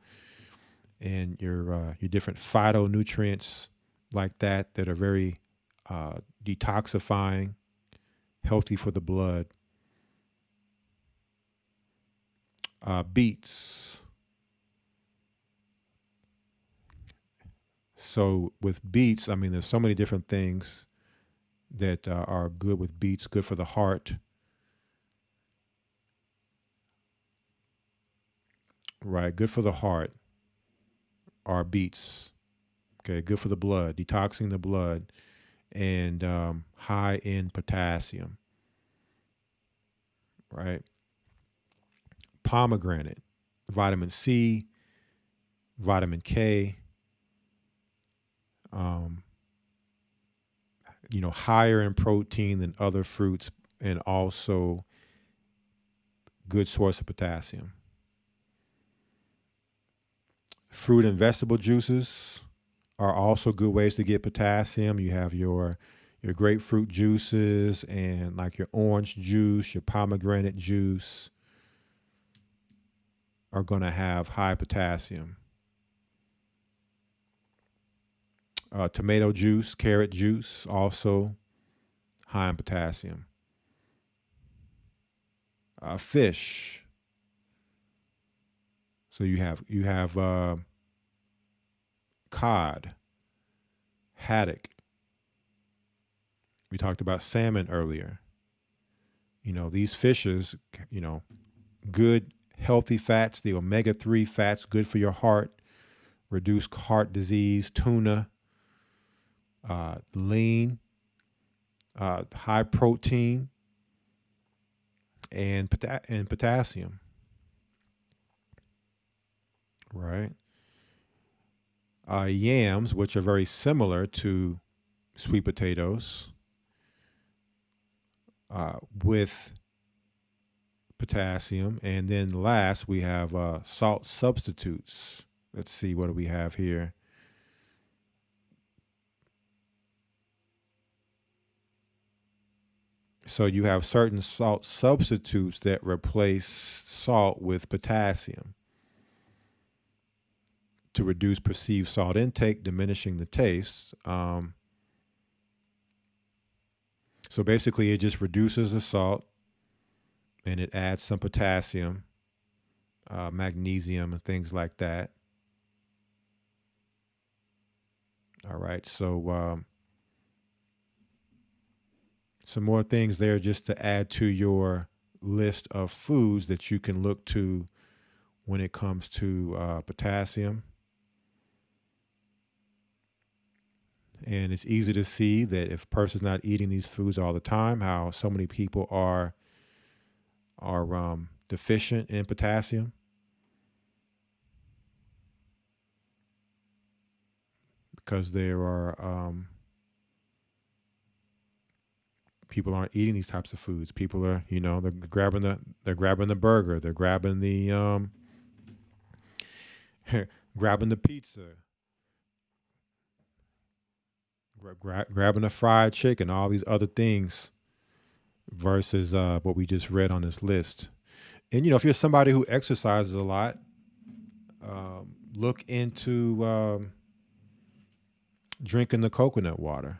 and your different phytonutrients like that are very detoxifying, healthy for the blood. Beets. So with beets, I mean, there's so many different things that are good with beets. Good for the heart. Right, good for the heart are beets. Okay, good for the blood, detoxing the blood, and high in potassium. Right. Pomegranate, vitamin C, vitamin K, higher in protein than other fruits, and also good source of potassium. Fruit and vegetable juices are also good ways to get potassium. You have your grapefruit juices and like your orange juice, your pomegranate juice are going to have high potassium. Tomato juice, carrot juice, also high in potassium. Fish. So you have cod, haddock. We talked about salmon earlier. These fishes, good healthy fats, the omega-3 fats, good for your heart, reduce heart disease. Tuna, lean, high protein, and potassium. Right. Yams, which are very similar to sweet potatoes, with potassium. And then last, we have salt substitutes. Let's see, what do we have here? So you have certain salt substitutes that replace salt with potassium to reduce perceived salt intake, diminishing the taste. So basically, it just reduces the salt and it adds some potassium, magnesium, and things like that. All right. So some more things there just to add to your list of foods that you can look to when it comes to potassium. And it's easy to see that if a person's not eating these foods all the time, how so many people are deficient in potassium. Because there are people aren't eating these types of foods. People are, they're grabbing the burger, they're grabbing the grabbing the pizza, grabbing the fried chicken, all these other things versus what we just read on this list. And if you're somebody who exercises a lot, look into drinking the coconut water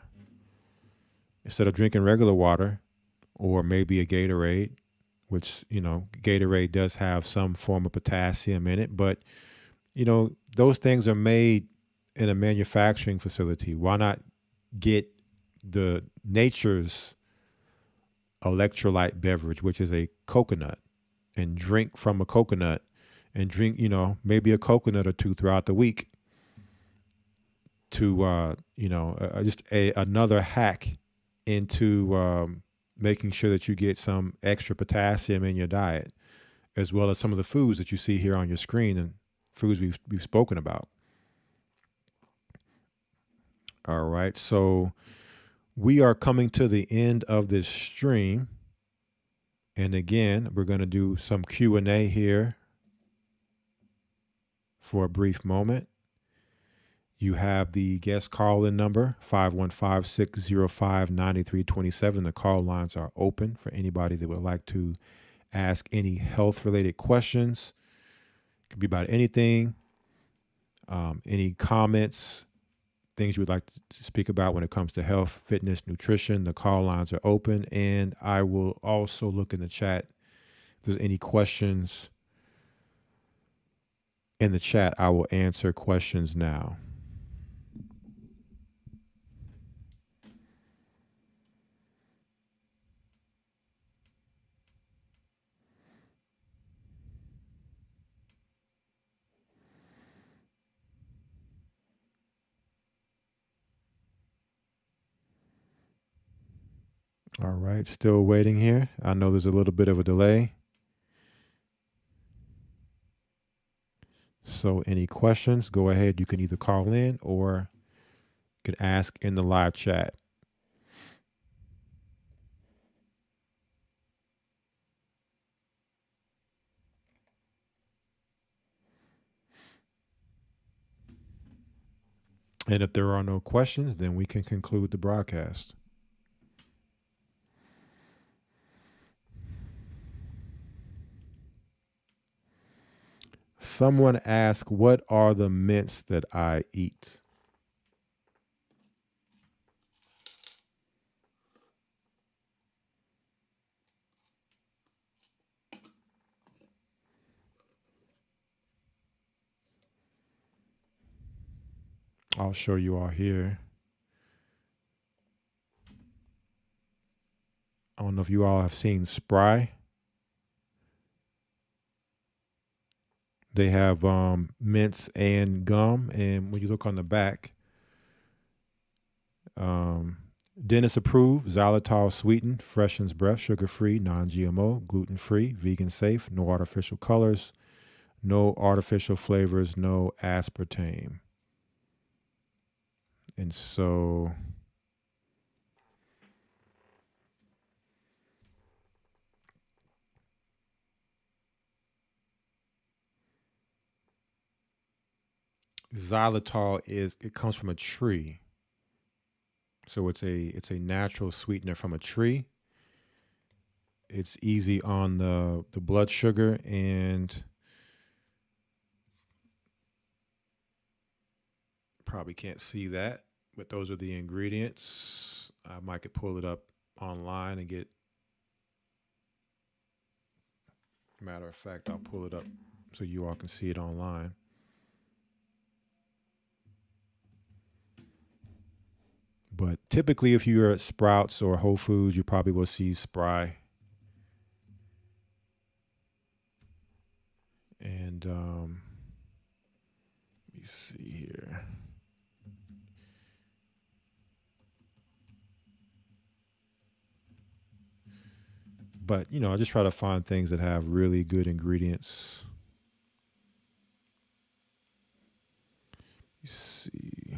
instead of drinking regular water, or maybe a Gatorade, which Gatorade does have some form of potassium in it, but those things are made in a manufacturing facility. Why not get the nature's electrolyte beverage, which is a coconut, and drink from a coconut, and drink, maybe a coconut or two throughout the week to, just another hack into making sure that you get some extra potassium in your diet, as well as some of the foods that you see here on your screen and foods we've spoken about. All right. So we are coming to the end of this stream. And again, we're going to do some Q&A here for a brief moment. You have the guest call-in number, 515-605-9327. The call lines are open for anybody that would like to ask any health-related questions. It could be about anything, any comments, things you would like to speak about when it comes to health, fitness, nutrition. The call lines are open, and I will also look in the chat. If there's any questions in the chat, I will answer questions now. All right, still waiting here. I know there's a little bit of a delay. So any questions, go ahead. You can either call in or you can ask in the live chat. And if there are no questions, then we can conclude the broadcast. Someone asked, what are the mints that I eat? I'll show you all here. I don't know if you all have seen Spry. They have mints and gum, and when you look on the back, dentist approved, xylitol sweetened, freshens breath, sugar-free, non-GMO, gluten-free, vegan safe, no artificial colors, no artificial flavors, no aspartame. And so Xylitol it comes from a tree. So it's a natural sweetener from a tree. It's easy on the blood sugar, and probably can't see that, but those are the ingredients. I might could pull it up online and get. Matter of fact, I'll pull it up so you all can see it online. But typically, if you're at Sprouts or Whole Foods, you probably will see Spry. And let me see here. But, I just try to find things that have really good ingredients. Let's see.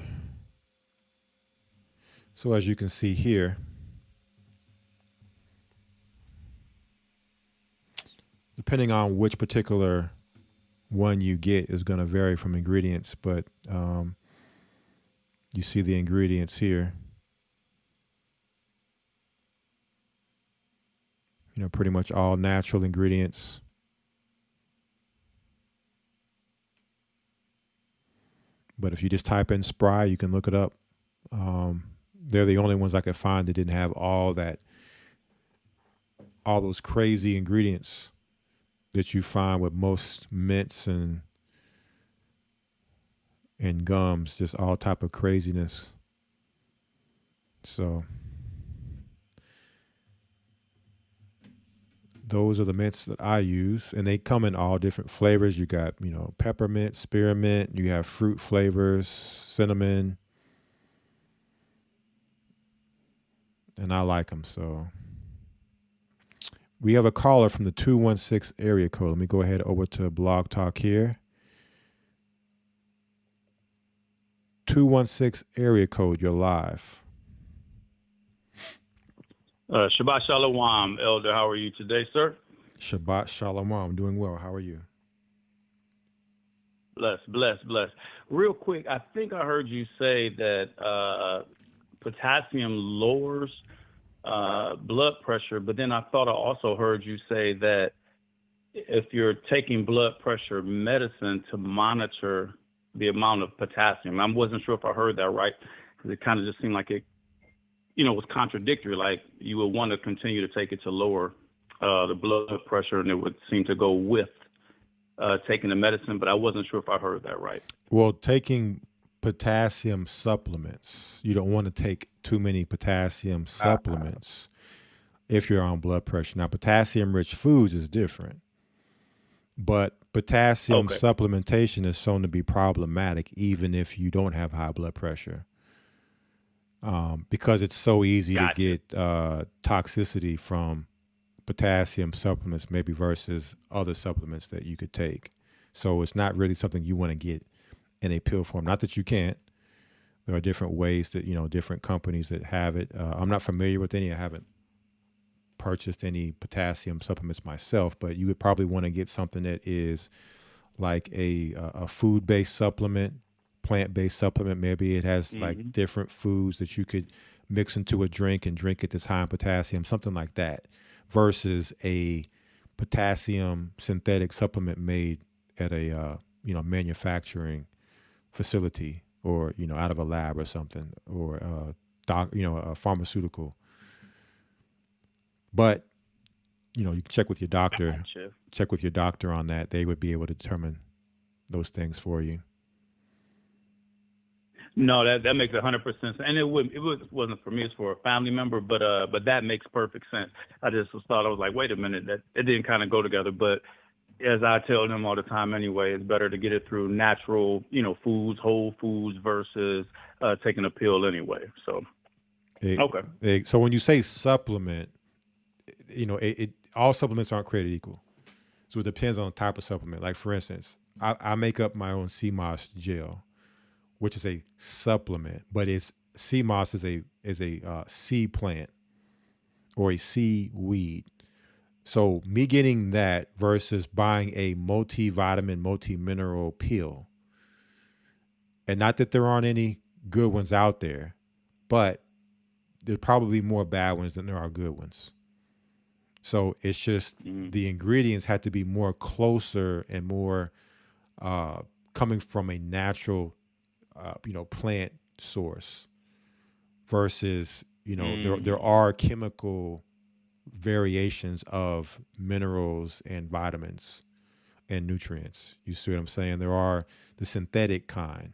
So as you can see here, depending on which particular one you get is going to vary from ingredients, but you see the ingredients here. Pretty much all natural ingredients. But if you just type in Spry, you can look it up. They're the only ones I could find that didn't have all those crazy ingredients that you find with most mints and gums, just all type of craziness. So those are the mints that I use, and they come in all different flavors. You got, peppermint, spearmint, you have fruit flavors, cinnamon, and I like them. So we have a caller from the 216 area code. Let me go ahead over to Blog Talk here. 216 area code, you're live. Shabbat Shalom, Elder. How are you today, sir? Shabbat Shalom. I'm doing well. How are you? Bless. Real quick, I think I heard you say that potassium lowers blood pressure, but then I thought I also heard you say that if you're taking blood pressure medicine to monitor the amount of potassium. I wasn't sure if I heard that right, because it kind of just seemed like it was contradictory. Like you would want to continue to take it to lower the blood pressure, and it would seem to go with taking the medicine, but I wasn't sure if I heard that right. Well, taking potassium supplements, you don't want to take too many potassium supplements if you're on blood pressure. Now, potassium-rich foods is different, but potassium supplementation is shown to be problematic even if you don't have high blood pressure. Because it's so easy to get toxicity from potassium supplements, maybe versus other supplements that you could take. So it's not really something you want to get in a pill form. Not that you can't. There are different ways that, different companies that have it. I'm not familiar with any. I haven't purchased any potassium supplements myself, but you would probably want to get something that is like a food-based supplement, plant-based supplement. Maybe it has like different foods that you could mix into a drink and drink it that's high in potassium, something like that, versus a potassium synthetic supplement made at a manufacturing facility, or out of a lab or something, or a pharmaceutical. But you can check with your doctor. Check with your doctor on that. They would be able to determine those things for you. No, that makes 100% sense, and it wasn't for me; it's for a family member. But that makes perfect sense. I just thought, I was like, wait a minute, that it didn't kind of go together. But as I tell them all the time, anyway, it's better to get it through natural, foods, whole foods, versus taking a pill anyway. So, So when you say supplement, all supplements aren't created equal. So it depends on the type of supplement. Like for instance, I make up my own CMOS gel, which is a supplement, but CMOS is a sea plant or a sea weed. So me getting that versus buying a multivitamin, multi-mineral pill, And not that there aren't any good ones out there, but there's probably more bad ones than there are good ones. So it's just Mm. the ingredients had to be more closer and more uh, coming from a natural, plant source versus, there Mm. are chemical variations of minerals and vitamins and nutrients. You see what I'm saying? There are the synthetic kind.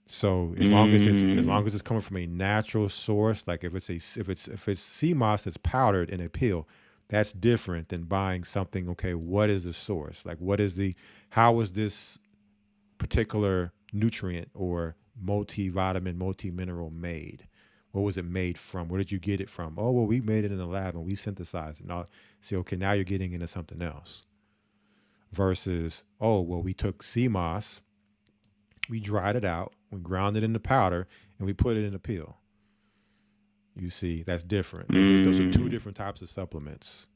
So as Mm. long as it's coming from a natural source, like if it's sea moss that's powdered in a pill, that's different than buying something. Okay, what is the source? Like how is this particular nutrient or multivitamin, multi-mineral made? What was it made from? Where did you get it from? Oh, well, we made it in the lab and we synthesized it. Now, see, okay, now you're getting into something else. Versus, oh, well, we took sea moss, we dried it out, we ground it into powder, and we put it in a pill. You see, that's different. Those are two Mm. different types of supplements.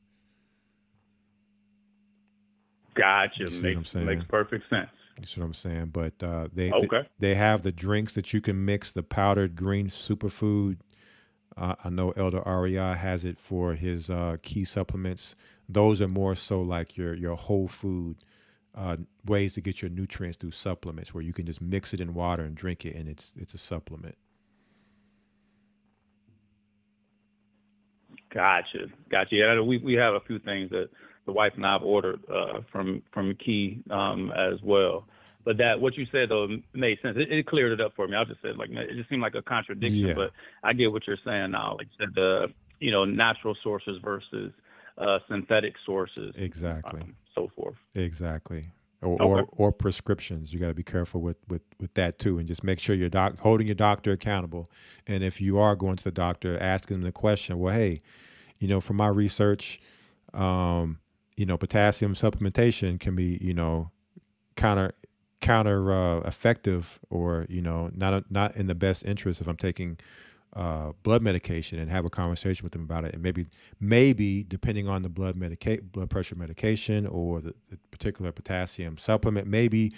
Gotcha. You see what I'm Makes saying? perfect sense. You see what I'm saying? But Okay. they have the drinks that you can mix the powdered green superfood. I know Elder Rawchaa has it for his key supplements. Those are more so like your whole food ways to get your nutrients through supplements, where you can just mix it in water and drink it, and it's a supplement. Gotcha. Gotcha. Yeah, we have a few things that the wife and I have ordered from Key as well. But that what you said though made sense. It cleared it up for me. I just said like man, it just seemed like a contradiction, Yeah, but I get what you're saying now. Like you said, natural sources versus synthetic sources, exactly. so forth. Exactly. Or Okay. or prescriptions. You got to be careful with that too, and just make sure you're holding your doctor accountable. And if you are going to the doctor, asking them the question, well, hey, from my research, um, potassium supplementation can be, counter effective, or not in the best interest if I'm taking blood medication, and have a conversation with them about it. And maybe depending on the blood pressure medication, or the particular potassium supplement, maybe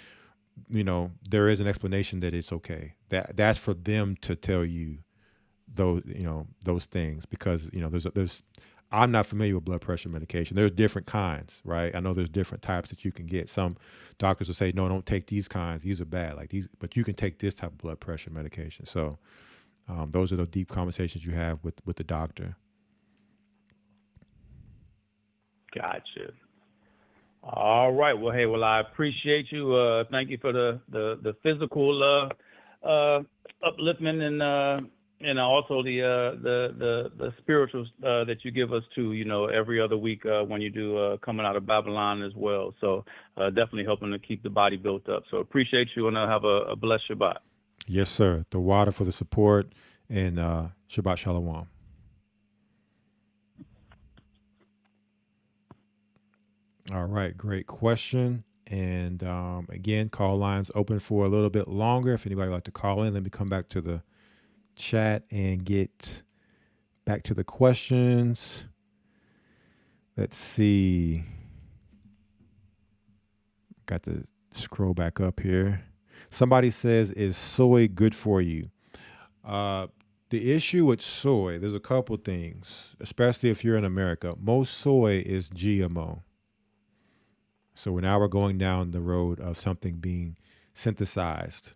there is an explanation that it's okay. That's for them to tell you those things, because there's I'm not familiar with blood pressure medication. There's different kinds, right? I know there's different types that you can get. Some doctors will say, no, don't take these kinds. These are bad. Like these, but you can take this type of blood pressure medication. So those are the deep conversations you have with the doctor. Gotcha. All right. Well, hey, I appreciate you. Thank you for the physical upliftment and also the spiritual that you give us too. Every other week when you do coming out of Babylon as well. So definitely helping to keep the body built up. So appreciate you, and have a blessed Shabbat. Yes, sir. The water for the support, and Shabbat Shalom. All right, great question. And again, call lines open for a little bit longer. If anybody would like to call in, let me come back to the chat and get back to the questions. Let's see. Got to scroll back up here. Somebody says, is soy good for you? Uh, the issue with soy, there's a couple things, especially if you're in America. Most soy is GMO. So now we're going down the road of something being synthesized,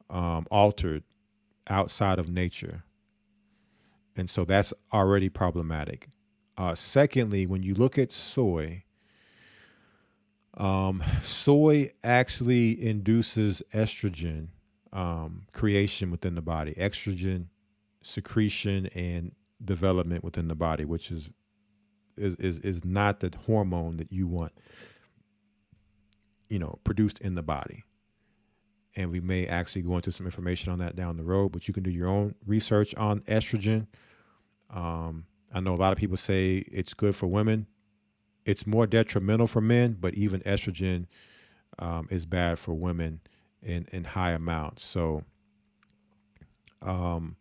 altered outside of nature. And so that's already problematic. Secondly, when you look at soy, soy actually induces estrogen creation within the body, estrogen secretion and development within the body, which is not the hormone that you want, produced in the body. And we may actually go into some information on that down the road, but you can do your own research on estrogen. I know a lot of people say it's good for women. It's more detrimental for men, but even estrogen is bad for women in high amounts. So um,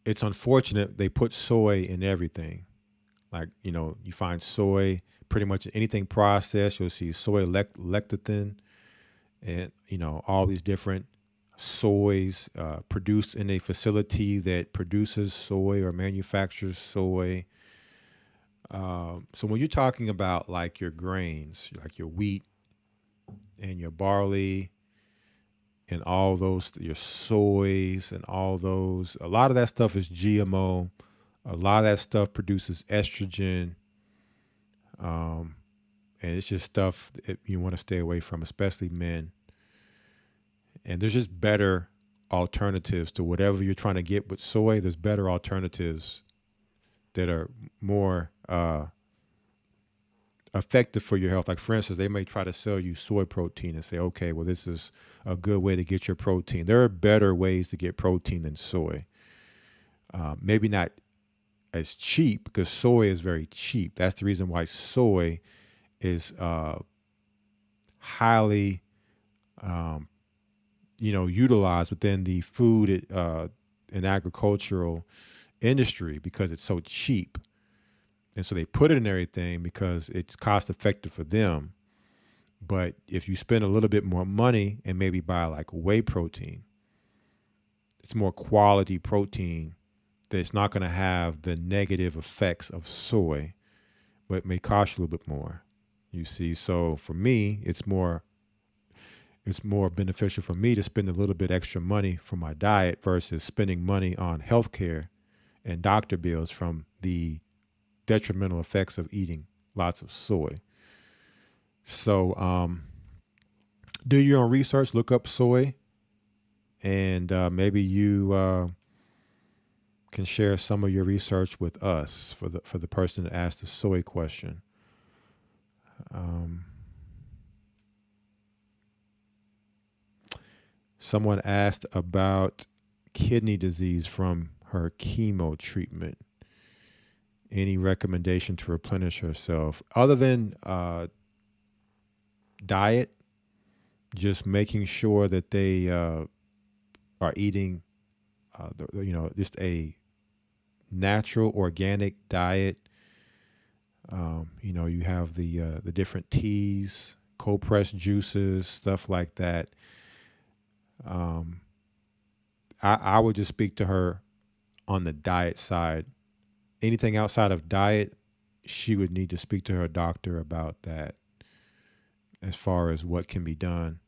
it's unfortunate they put soy in everything. Like, you find soy pretty much anything processed. You'll see soy lecithin and all these different soys produced in a facility that produces soy or manufactures soy. So when you're talking about like your grains, like your wheat and your barley and all those, your soys and all those, a lot of that stuff is GMO. A lot of that stuff produces estrogen, and it's just stuff that you want to stay away from, especially men. And there's just better alternatives to whatever you're trying to get with soy. There's better alternatives that are more effective for your health. Like, for instance, they may try to sell you soy protein and say, okay, well, this is a good way to get your protein. There are better ways to get protein than soy. Maybe not as cheap, because soy is very cheap. That's the reason why soy is highly utilized within the food and agricultural industry, because it's so cheap. And so they put it in everything because it's cost effective for them. But if you spend a little bit more money and maybe buy like whey protein, it's more quality protein that's not going to have the negative effects of soy, but it may cost you a little bit more. You see, so for me, it's more beneficial for me to spend a little bit extra money for my diet versus spending money on healthcare and doctor bills from the detrimental effects of eating lots of soy. So do your own research, look up soy, and maybe you can share some of your research with us for the person that asked the soy question. Someone asked about kidney disease from her chemo treatment. Any recommendation to replenish herself other than diet? Just making sure that they are eating, just a natural, organic diet. You have the different teas, cold pressed juices, stuff like that. I would just speak to her on the diet side. Anything outside of diet, she would need to speak to her doctor about that, as far as what can be done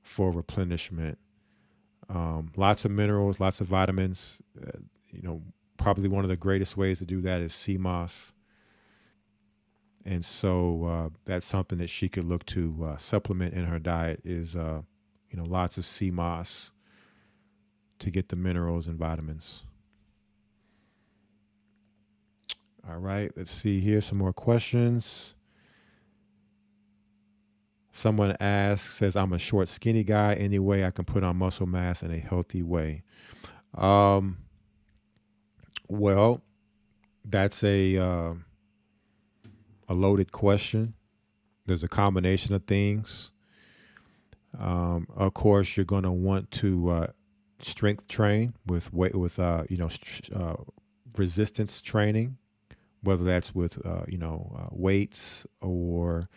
for replenishment. Lots of minerals, lots of vitamins. Probably one of the greatest ways to do that is sea moss. And so that's something that she could look to supplement in her diet is, lots of sea moss to get the minerals and vitamins. All right, let's see here. Some more questions. Someone says, I'm a short, skinny guy. Any way I can put on muscle mass in a healthy way? Well, that's a loaded question. There's a combination of things. Of course, you're going to want to strength train with resistance training, whether that's with weights, or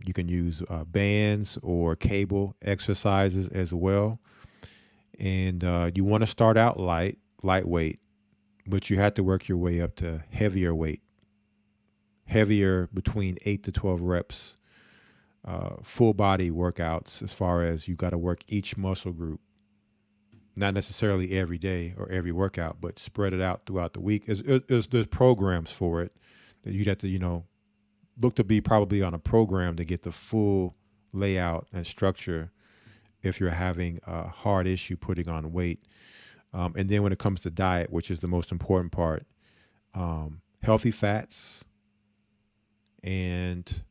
you can use bands or cable exercises as well. And you want to start out lightweight, but you have to work your way up to heavier weight, heavier between 8 to 12 reps, full body workouts, as far as you got to work each muscle group. Not necessarily every day or every workout, but spread it out throughout the week. There's programs for it that you'd have to, look to be probably on a program to get the full layout and structure if you're having a hard issue putting on weight. And then when it comes to diet, which is the most important part, healthy fats and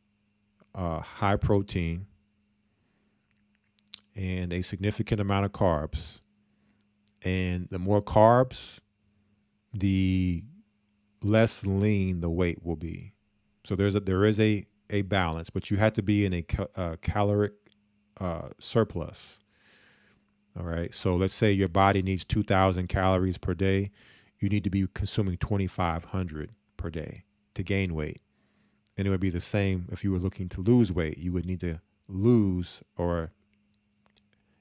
high protein and a significant amount of carbs. And the more carbs, the less lean the weight will be. So there is a balance, but you have to be in a caloric surplus. All right. So let's say your body needs 2,000 calories per day. You need to be consuming 2,500 per day to gain weight. And it would be the same if you were looking to lose weight. You would need to lose or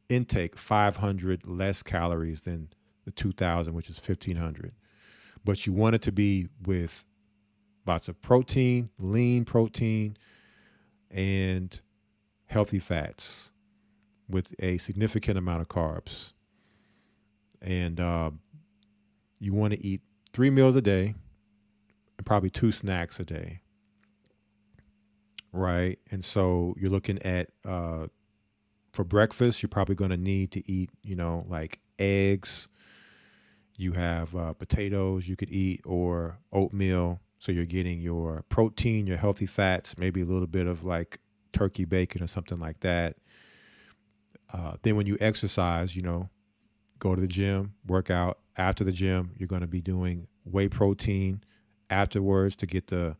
intake 500 less calories than the 2000, which is 1500. But you want it to be with lots of protein, lean protein, and healthy fats with a significant amount of carbs. And you want to eat 3 meals a day and probably 2 snacks a day. Right. And so you're looking at, for breakfast, you're probably going to need to eat, like eggs. You have potatoes you could eat or oatmeal. So you're getting your protein, your healthy fats, maybe a little bit of like turkey bacon or something like that. Then when you exercise, go to the gym, work out. After the gym, you're going to be doing whey protein afterwards to get the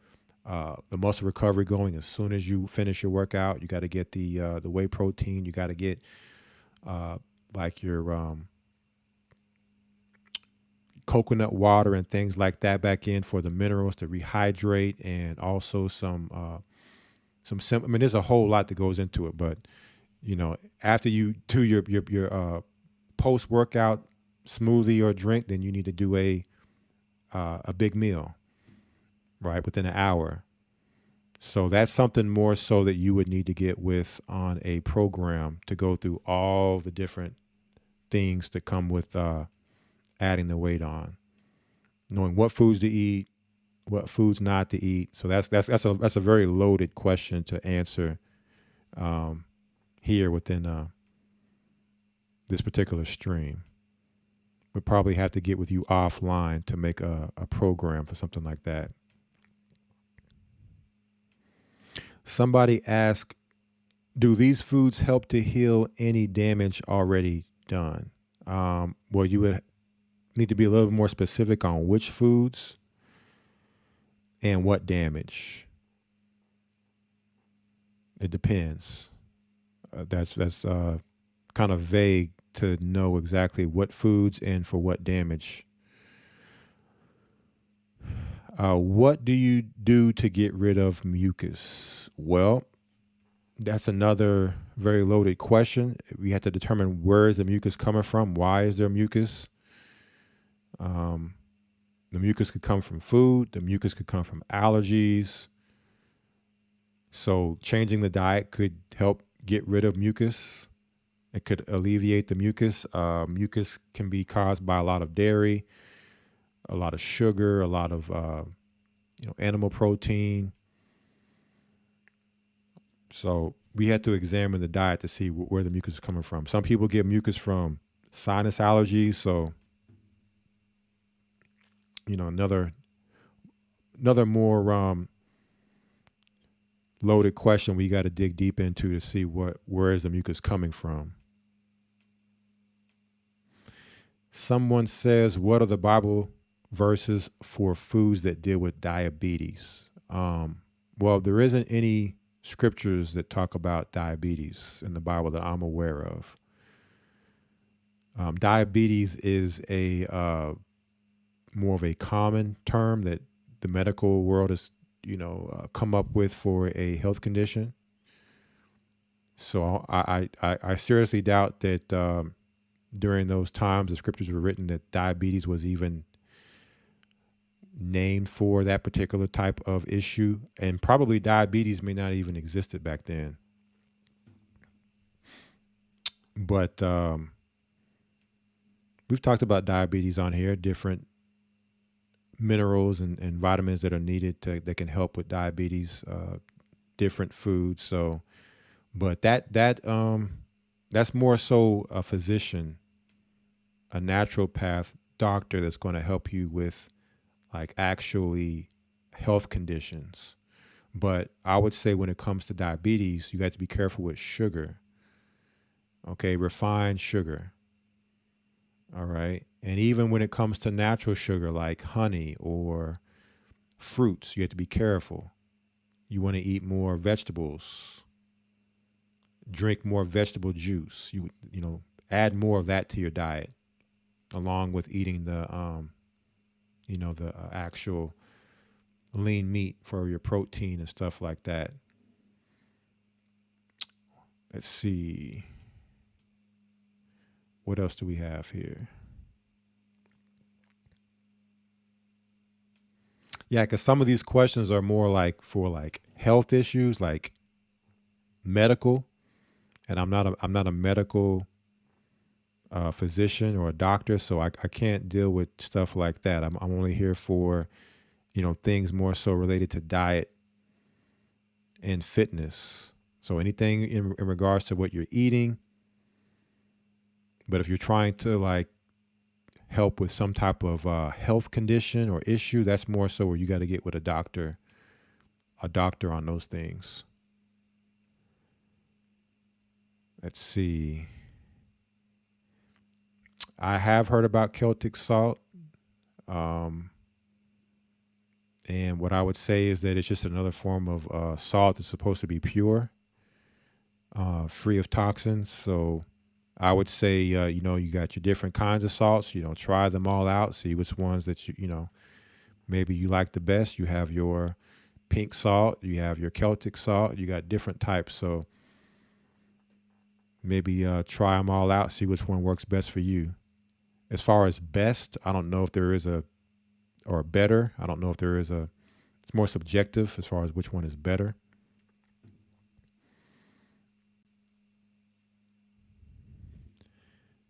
muscle recovery going. As soon as you finish your workout, you got to get the whey protein. You got to get like your coconut water and things like that back in for the minerals to rehydrate, and also some I mean, there's a whole lot that goes into it, but after you do your post workout smoothie or drink, then you need to do a big meal, right, within an hour. So that's something more so that you would need to get with on a program to go through all the different things that come with adding the weight on, knowing what foods to eat, what foods not to eat. So that's a very loaded question to answer here within this particular stream. We'll probably have to get with you offline to make a program for something like that. Somebody asked, do these foods help to heal any damage already done? Well, you would need to be a little more specific on which foods and what damage. It depends. That's kind of vague to know exactly what foods and for what damage. What do you do to get rid of mucus? Well, that's another very loaded question. We have to determine where is the mucus coming from. Why is there mucus? The mucus could come from food. The mucus could come from allergies. So changing the diet could help get rid of mucus. It could alleviate the mucus. Mucus can be caused by a lot of dairy, a lot of sugar, a lot of animal protein. So we had to examine the diet to see where the mucus is coming from. Some people get mucus from sinus allergies. So another more loaded question we got to dig deep into to see where is the mucus coming from. Someone says, what are the Bible verses for foods that deal with diabetes? Well, there isn't any scriptures that talk about diabetes in the Bible that I'm aware of. Diabetes is a more of a common term that the medical world has, come up with for a health condition. So I seriously doubt that during those times the scriptures were written that diabetes was even named for that particular type of issue, and probably diabetes may not even existed back then. But we've talked about diabetes on here, different minerals and vitamins that are needed that can help with diabetes, different foods. So, but that's more so a physician, a naturopath doctor that's going to help you with like actually health conditions. But I would say when it comes to diabetes, you got to be careful with sugar. Okay, refined sugar. All right. And even when it comes to natural sugar like honey or fruits, you have to be careful. You want to eat more vegetables, drink more vegetable juice. You add more of that to your diet, along with eating the actual lean meat for your protein and stuff like that. Let's see. What else do we have here? Yeah, because some of these questions are more like for like health issues, like medical, and I'm not a medical physician or a doctor, so I can't deal with stuff like that. I'm only here for things more so related to diet and fitness. So anything in regards to what you're eating, but if you're trying to like help with some type of health condition or issue, that's more so where you got to get with a doctor on those things. Let's see. I have heard about Celtic salt. Um, and what I would say is that it's just another form of salt that's supposed to be pure, free of toxins. So I would say, you got your different kinds of salts. Try them all out. See which ones that maybe you like the best. You have your pink salt. You have your Celtic salt. You got different types. So maybe try them all out. See which one works best for you. As far as best, I don't know if there is or better. I don't know if there is it's more subjective as far as which one is better.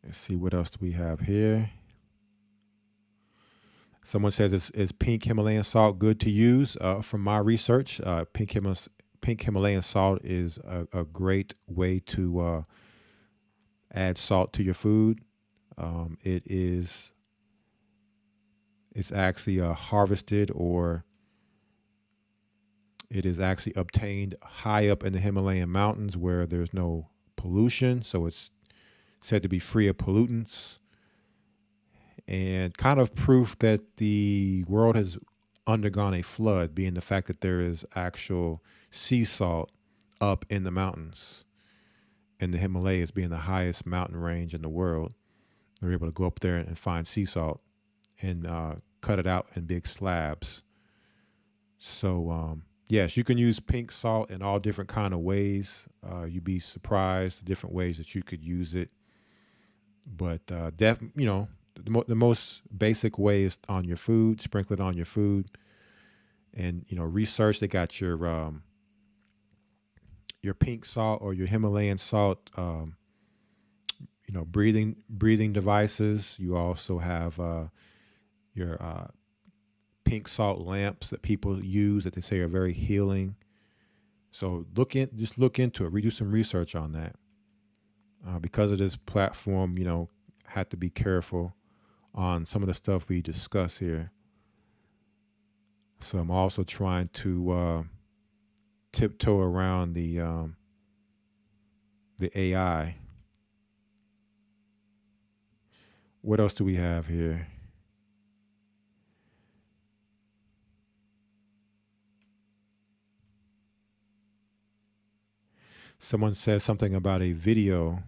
Let's see, what else do we have here? Someone says, is pink Himalayan salt good to use? From my research, pink Himalayan salt is a great way to add salt to your food. It's actually harvested, or it is actually obtained high up in the Himalayan mountains where there's no pollution. So it's said to be free of pollutants, and kind of proof that the world has undergone a flood, being the fact that there is actual sea salt up in the mountains, and the Himalayas being the highest mountain range in the world. They're able to go up there and find sea salt and cut it out in big slabs. So yes, you can use pink salt in all different kind of ways. You'd be surprised the different ways that you could use it. But the most basic way is on your food. Sprinkle it on your food, and research. They got your pink salt or your Himalayan salt. Breathing devices. You also have your pink salt lamps that people use that they say are very healing. So just look into it. Do some research on that. Because of this platform, had to be careful on some of the stuff we discuss here. So I'm also trying to tiptoe around the AI. What else do we have here? Someone says something about a video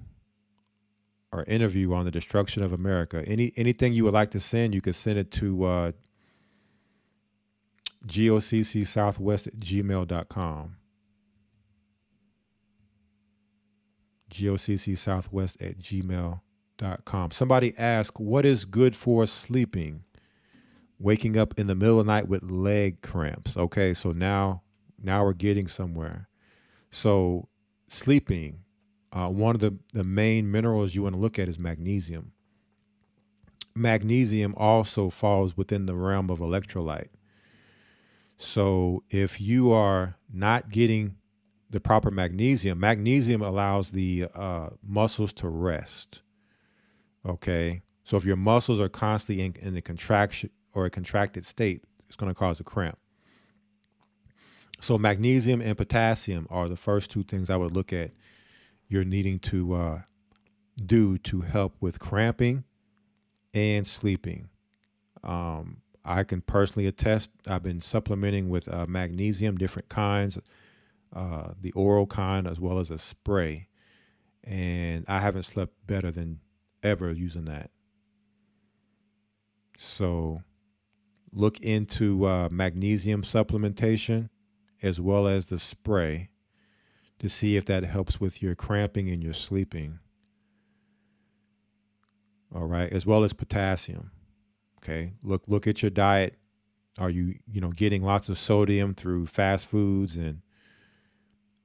or interview on the destruction of America. Anything you would like to send, you can send it to GOCC Southwest at gmail.com. GOCC Southwest at gmail.com. Somebody asked, what is good for sleeping? Waking up in the middle of the night with leg cramps. Okay, so now we're getting somewhere. So sleeping, one of the main minerals you want to look at is magnesium. Magnesium also falls within the realm of electrolyte. So if you are not getting the proper magnesium allows the muscles to rest. Okay. So if your muscles are constantly in a contraction or a contracted state, it's going to cause a cramp. So magnesium and potassium are the first two things I would look at you're needing to do to help with cramping and sleeping. I can personally attest, I've been supplementing with magnesium, different kinds, the oral kind as well as a spray. And I haven't slept better than ever using that. So look into magnesium supplementation as well as the spray to see if that helps with your cramping and your sleeping. All right, as well as potassium. Okay, look at your diet. Are you getting lots of sodium through fast foods and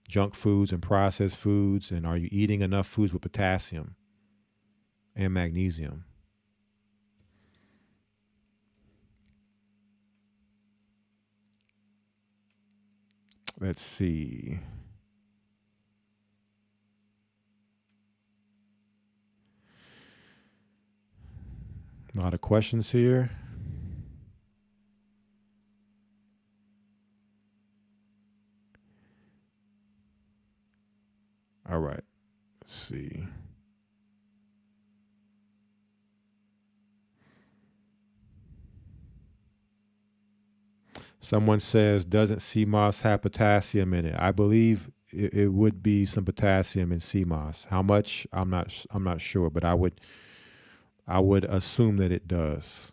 junk foods and processed foods, and are you eating enough foods with potassium and magnesium? Let's see. A lot of questions here. All right. Let's see. Someone says, doesn't sea moss have potassium in it? I believe it would be some potassium in sea moss. How much? I'm not sure, but I would assume that it does.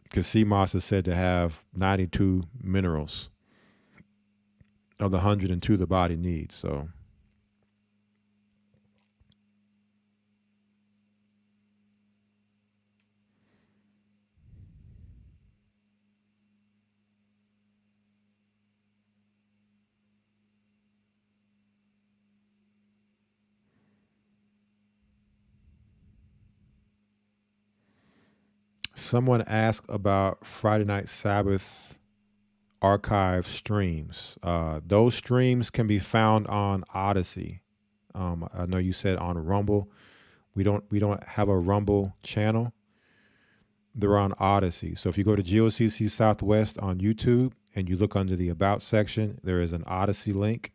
Because sea moss is said to have 92 minerals of the 102 the body needs. So someone asked about Friday Night Sabbath archive streams. Those streams can be found on Odyssey. I know you said on Rumble. We don't have a Rumble channel. They're on Odyssey. So if you go to G.O.C.C Southwest on YouTube and you look under the About section, there is an Odyssey link.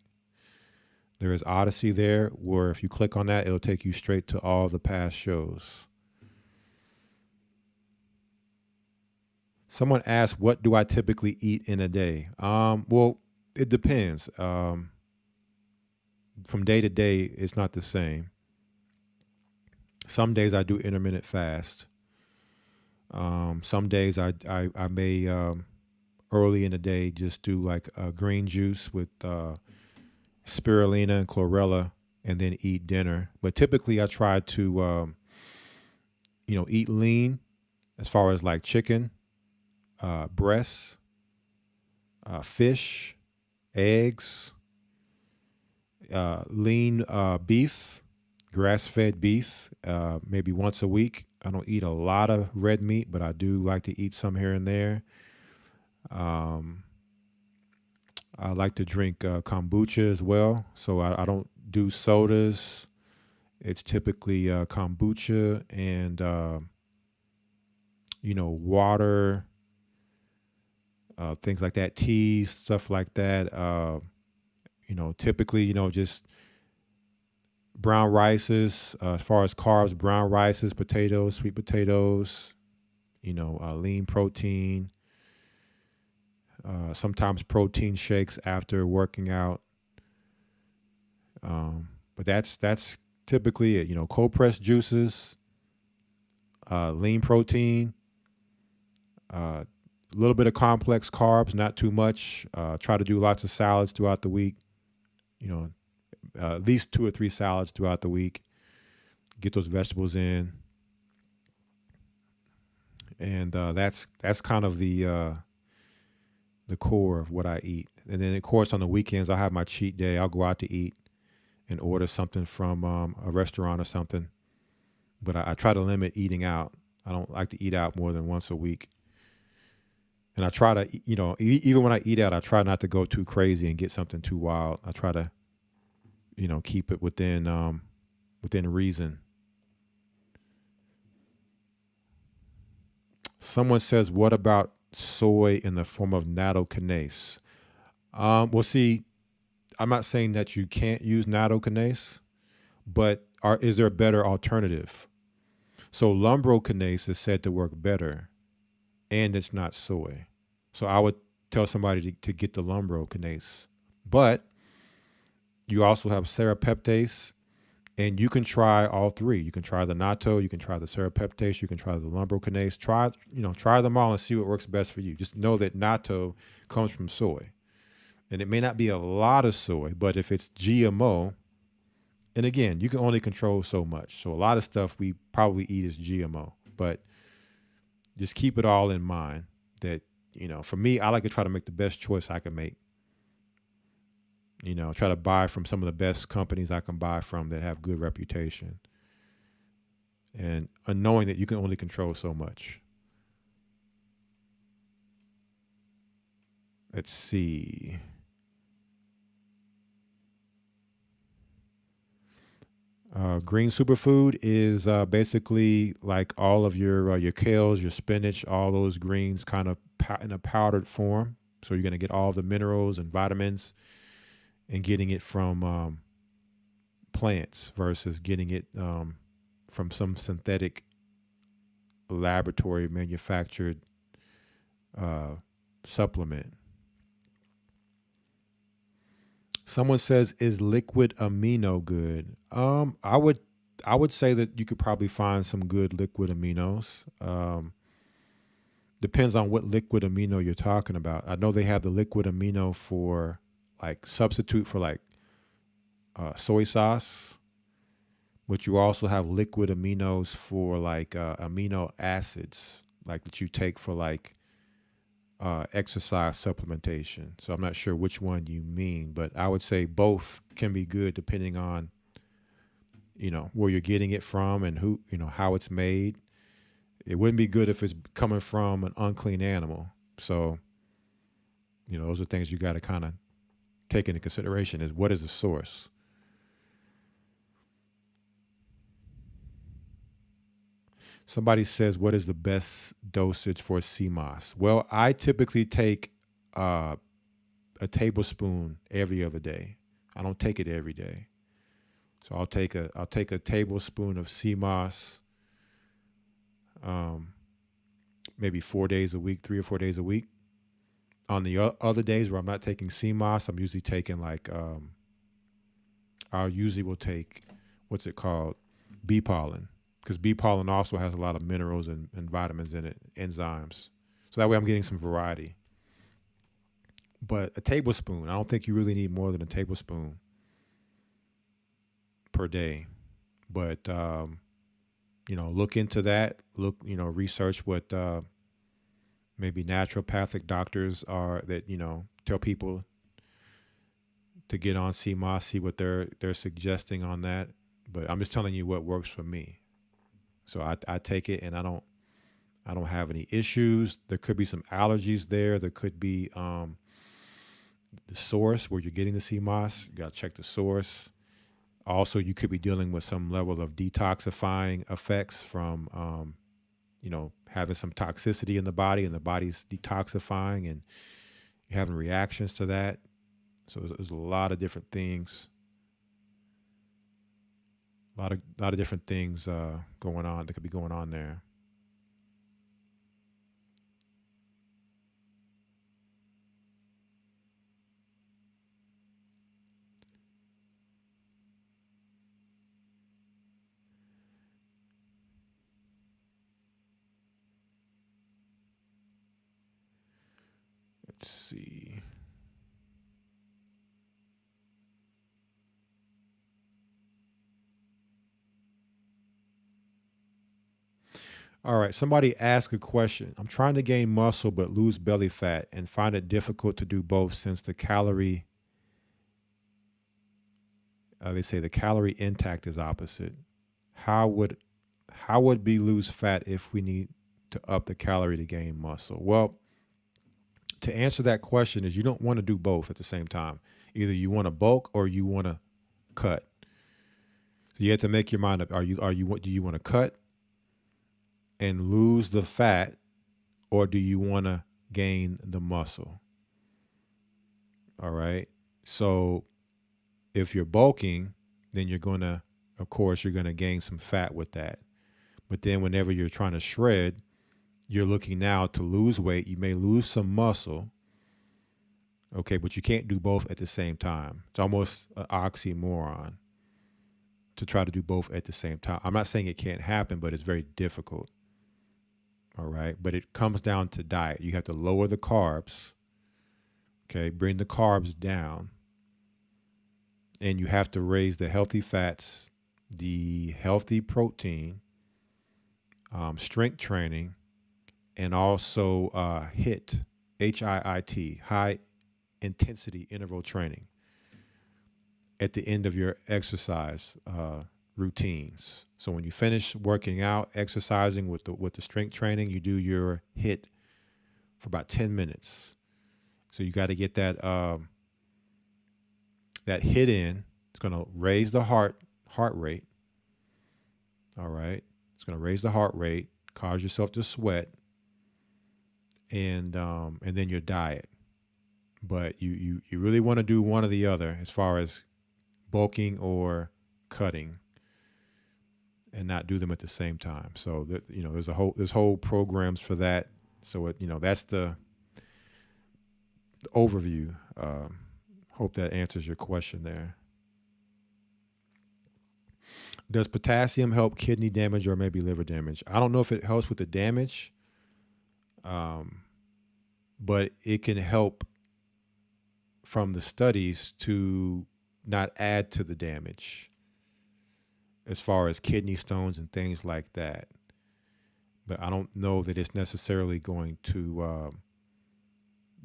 There is Odyssey there, where if you click on that, it'll take you straight to all the past shows. Someone asked, what do I typically eat in a day? Well, it depends. From day to day, it's not the same. Some days I do intermittent fast. Some days I may early in the day just do like a green juice with spirulina and chlorella, and then eat dinner. But typically I try to eat lean, as far as like chicken, breasts, fish, eggs, lean beef, grass-fed beef, maybe once a week. I don't eat a lot of red meat, but I do like to eat some here and there. I like to drink kombucha as well, so I don't do sodas. It's typically kombucha and water, things like that, teas, stuff like that. Typically, just brown rices. As far as carbs, brown rices, potatoes, sweet potatoes. Lean protein. Sometimes protein shakes after working out. But that's typically it. Cold pressed juices, lean protein, a little bit of complex carbs, not too much. Try to do lots of salads throughout the week. At least 2 or 3 salads throughout the week. Get those vegetables in, and that's kind of the core of what I eat. And then of course on the weekends I'll have my cheat day. I'll go out to eat and order something from a restaurant or something. But I try to limit eating out. I don't like to eat out more than once a week. And I try to, even when I eat out, I try not to go too crazy and get something too wild. I try to, keep it within reason. Someone says, what about soy in the form of nattokinase? Well, see, I'm not saying that you can't use nattokinase, but is there a better alternative? So lumbrokinase is said to work better, and it's not soy. So I would tell somebody to get the lumbrokinase. But you also have serrapeptase, and you can try all three. You can try the natto, you can try the serrapeptase, you can try the lumbrokinase. Try them all and see what works best for you. Just know that natto comes from soy. And it may not be a lot of soy, but if it's GMO, and again, you can only control so much. So a lot of stuff we probably eat is GMO, but just keep it all in mind that, for me, I like to try to make the best choice I can make. Try to buy from some of the best companies I can buy from that have good reputation. And knowing that you can only control so much. Let's see. Green superfood is basically like all of your kales, your spinach, all those greens kind of in a powdered form. So you're going to get all the minerals and vitamins and getting it from plants versus getting it from some synthetic laboratory manufactured supplement. Someone says, "Is liquid amino good?" I would say that you could probably find some good liquid aminos. Depends on what liquid amino you're talking about. I know they have the liquid amino for like substitute for like soy sauce, but you also have liquid aminos for like amino acids, like that you take for like exercise supplementation. So I'm not sure which one you mean, but I would say both can be good depending on where you're getting it from and who how it's made. It wouldn't be good if it's coming from an unclean animal. So those are things you got to kind of take into consideration. Is what is the source? Somebody says, what is the best dosage for CMOS? Well, I typically take a tablespoon every other day. I don't take it every day. So I'll take a tablespoon of CMOS maybe 4 days a week, 3 or 4 days a week. On the other days where I'm not taking CMOS, I'm usually taking like I usually will take what's it called, bee pollen, because bee pollen also has a lot of minerals and vitamins in it, enzymes. So that way I'm getting some variety. But a tablespoon, I don't think you really need more than a tablespoon per day. But look into that. Research what maybe naturopathic doctors are that tell people to get on CMOS, see what they're suggesting on that. But I'm just telling you what works for me. So I take it and I don't have any issues. There could be some allergies there. There could be the source where you're getting the CMOS. You got to check the source. Also, you could be dealing with some level of detoxifying effects from, having some toxicity in the body and the body's detoxifying and you're having reactions to that. So there's a lot of different things. A lot of different things going on that could be going on there. Let's see. All right. Somebody asked a question. I'm trying to gain muscle but lose belly fat and find it difficult to do both since they say the calorie intake is opposite. How would we lose fat if we need to up the calorie to gain muscle? Well, to answer that question is you don't want to do both at the same time. Either you want to bulk or you want to cut. So you have to make your mind up. Do you want to cut and lose the fat, or do you want to gain the muscle? All right. So if you're bulking, then you're going to gain some fat with that. But then whenever you're trying to shred, you're looking now to lose weight. You may lose some muscle. Okay, but you can't do both at the same time. It's almost an oxymoron to try to do both at the same time. I'm not saying it can't happen, but it's very difficult. All right. But it comes down to diet. You have to lower the carbs. Okay, bring the carbs down, and you have to raise the healthy fats, the healthy protein, strength training, and also HIIT, high intensity interval training, at the end of your exercise routines. So when you finish working out, exercising with the strength training, you do your HIIT for about 10 minutes. So you got to get that HIIT in. It's going to raise the heart rate. All right. It's going to raise the heart rate, cause yourself to sweat, and then your diet. But you really want to do one or the other as far as bulking or cutting, and not do them at the same time. So that, there's whole programs for that. So that's the overview. Hope that answers your question there. Does potassium help kidney damage or maybe liver damage? I don't know if it helps with the damage, but it can help from the studies to not add to the damage as far as kidney stones and things like that. But I don't know that it's necessarily going to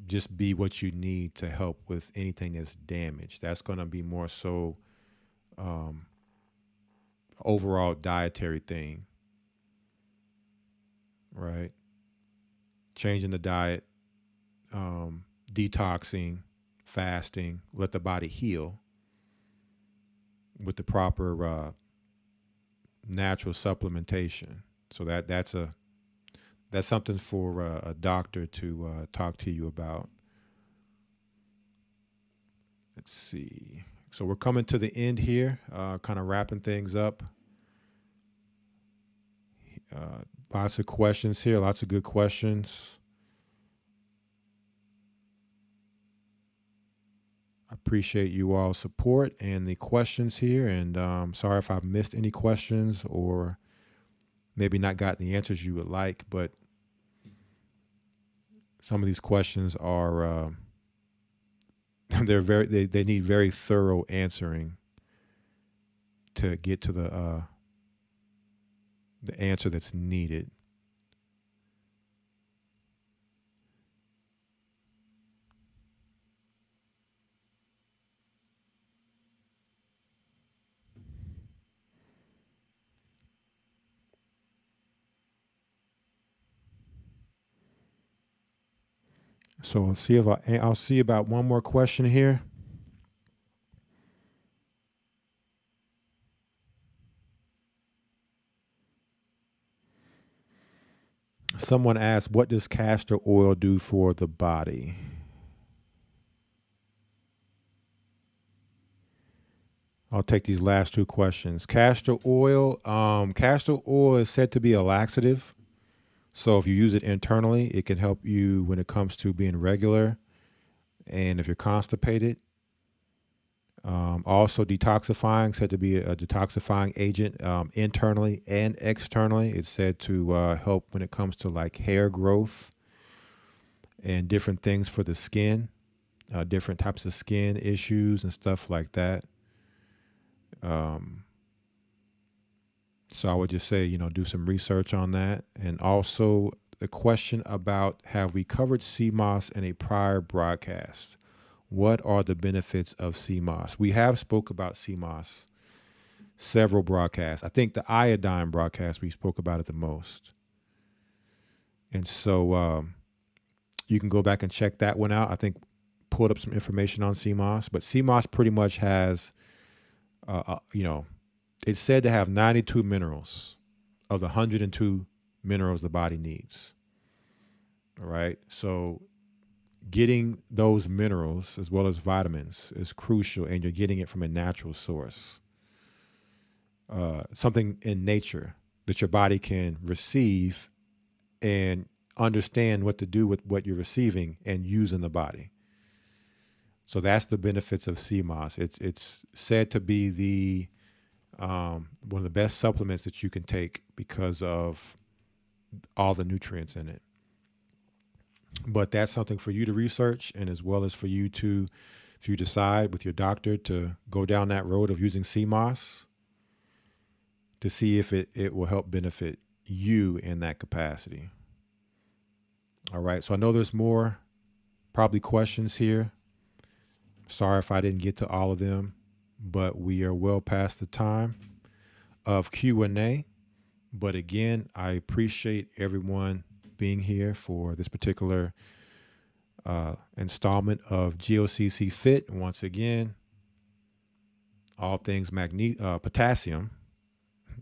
just be what you need to help with anything that's damaged. That's going to be more so overall dietary thing, right? Changing the diet, detoxing, fasting, let the body heal with the proper natural supplementation. So that's something for a doctor to talk to you about. Let's see. So we're coming to the end here, kind of wrapping things up. Lots of questions here, lots of good questions. I appreciate you all's support and the questions here. And sorry if I've missed any questions or maybe not gotten the answers you would like, but some of these questions are they need very thorough answering to get to the answer that's needed. So I'll see about one more question here. Someone asked, what does castor oil do for the body? I'll take these last two questions. Castor oil is said to be a laxative. So if you use it internally, it can help you when it comes to being regular. And if you're constipated, also detoxifying, said to be a detoxifying agent internally and externally. It's said to help when it comes to like hair growth and different things for the skin, different types of skin issues and stuff like that. So I would just say, do some research on that. And also the question about, have we covered CMOS in a prior broadcast? What are the benefits of CMOS? We have spoke about CMOS several broadcasts. I think the iodine broadcast, we spoke about it the most. And so you can go back and check that one out. I think pulled up some information on CMOS, but CMOS pretty much has, it's said to have 92 minerals of the 102 minerals the body needs. All right. So getting those minerals as well as vitamins is crucial, and you're getting it from a natural source. Something in nature that your body can receive and understand what to do with what you're receiving and use in the body. So that's the benefits of CMOS. It's said to be the one of the best supplements that you can take because of all the nutrients in it. But that's something for you to research, and as well as for you to, if you decide with your doctor to go down that road of using CMOS, to see if it will help benefit you in that capacity. All right. So I know there's more probably questions here. Sorry if I didn't get to all of them, but we are well past the time of Q&A. But again, I appreciate everyone being here for this particular installment of GOCC Fit. Once again, all things potassium,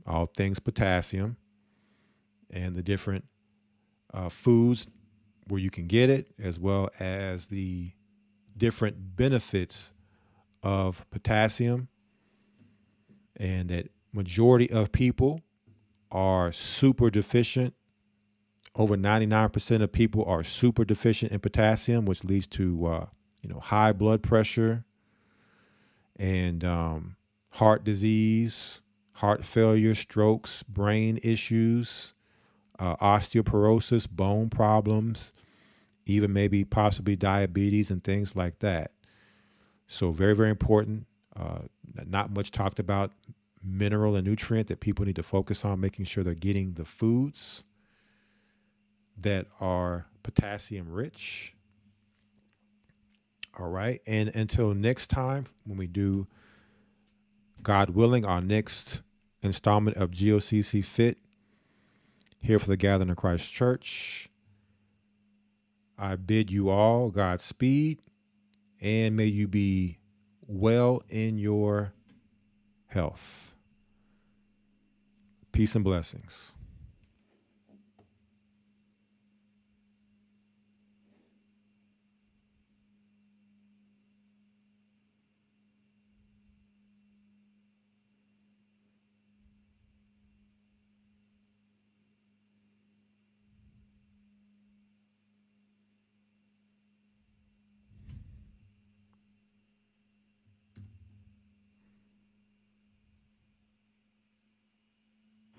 all things potassium, and the different foods where you can get it, as well as the different benefits of potassium, and that majority of people are super deficient. Over 99% of people are super deficient in potassium, which leads to high blood pressure and heart disease, heart failure, strokes, brain issues, osteoporosis, bone problems, even maybe possibly diabetes and things like that. So very, very important. Not much talked about mineral and nutrient that people need to focus on, making sure they're getting the foods that are potassium rich. All right. And until next time, when we do, God willing, our next installment of GOCC Fit here for the Gathering of Christ Church, I bid you all Godspeed, and may you be well in your health. Peace and blessings.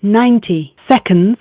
"90 seconds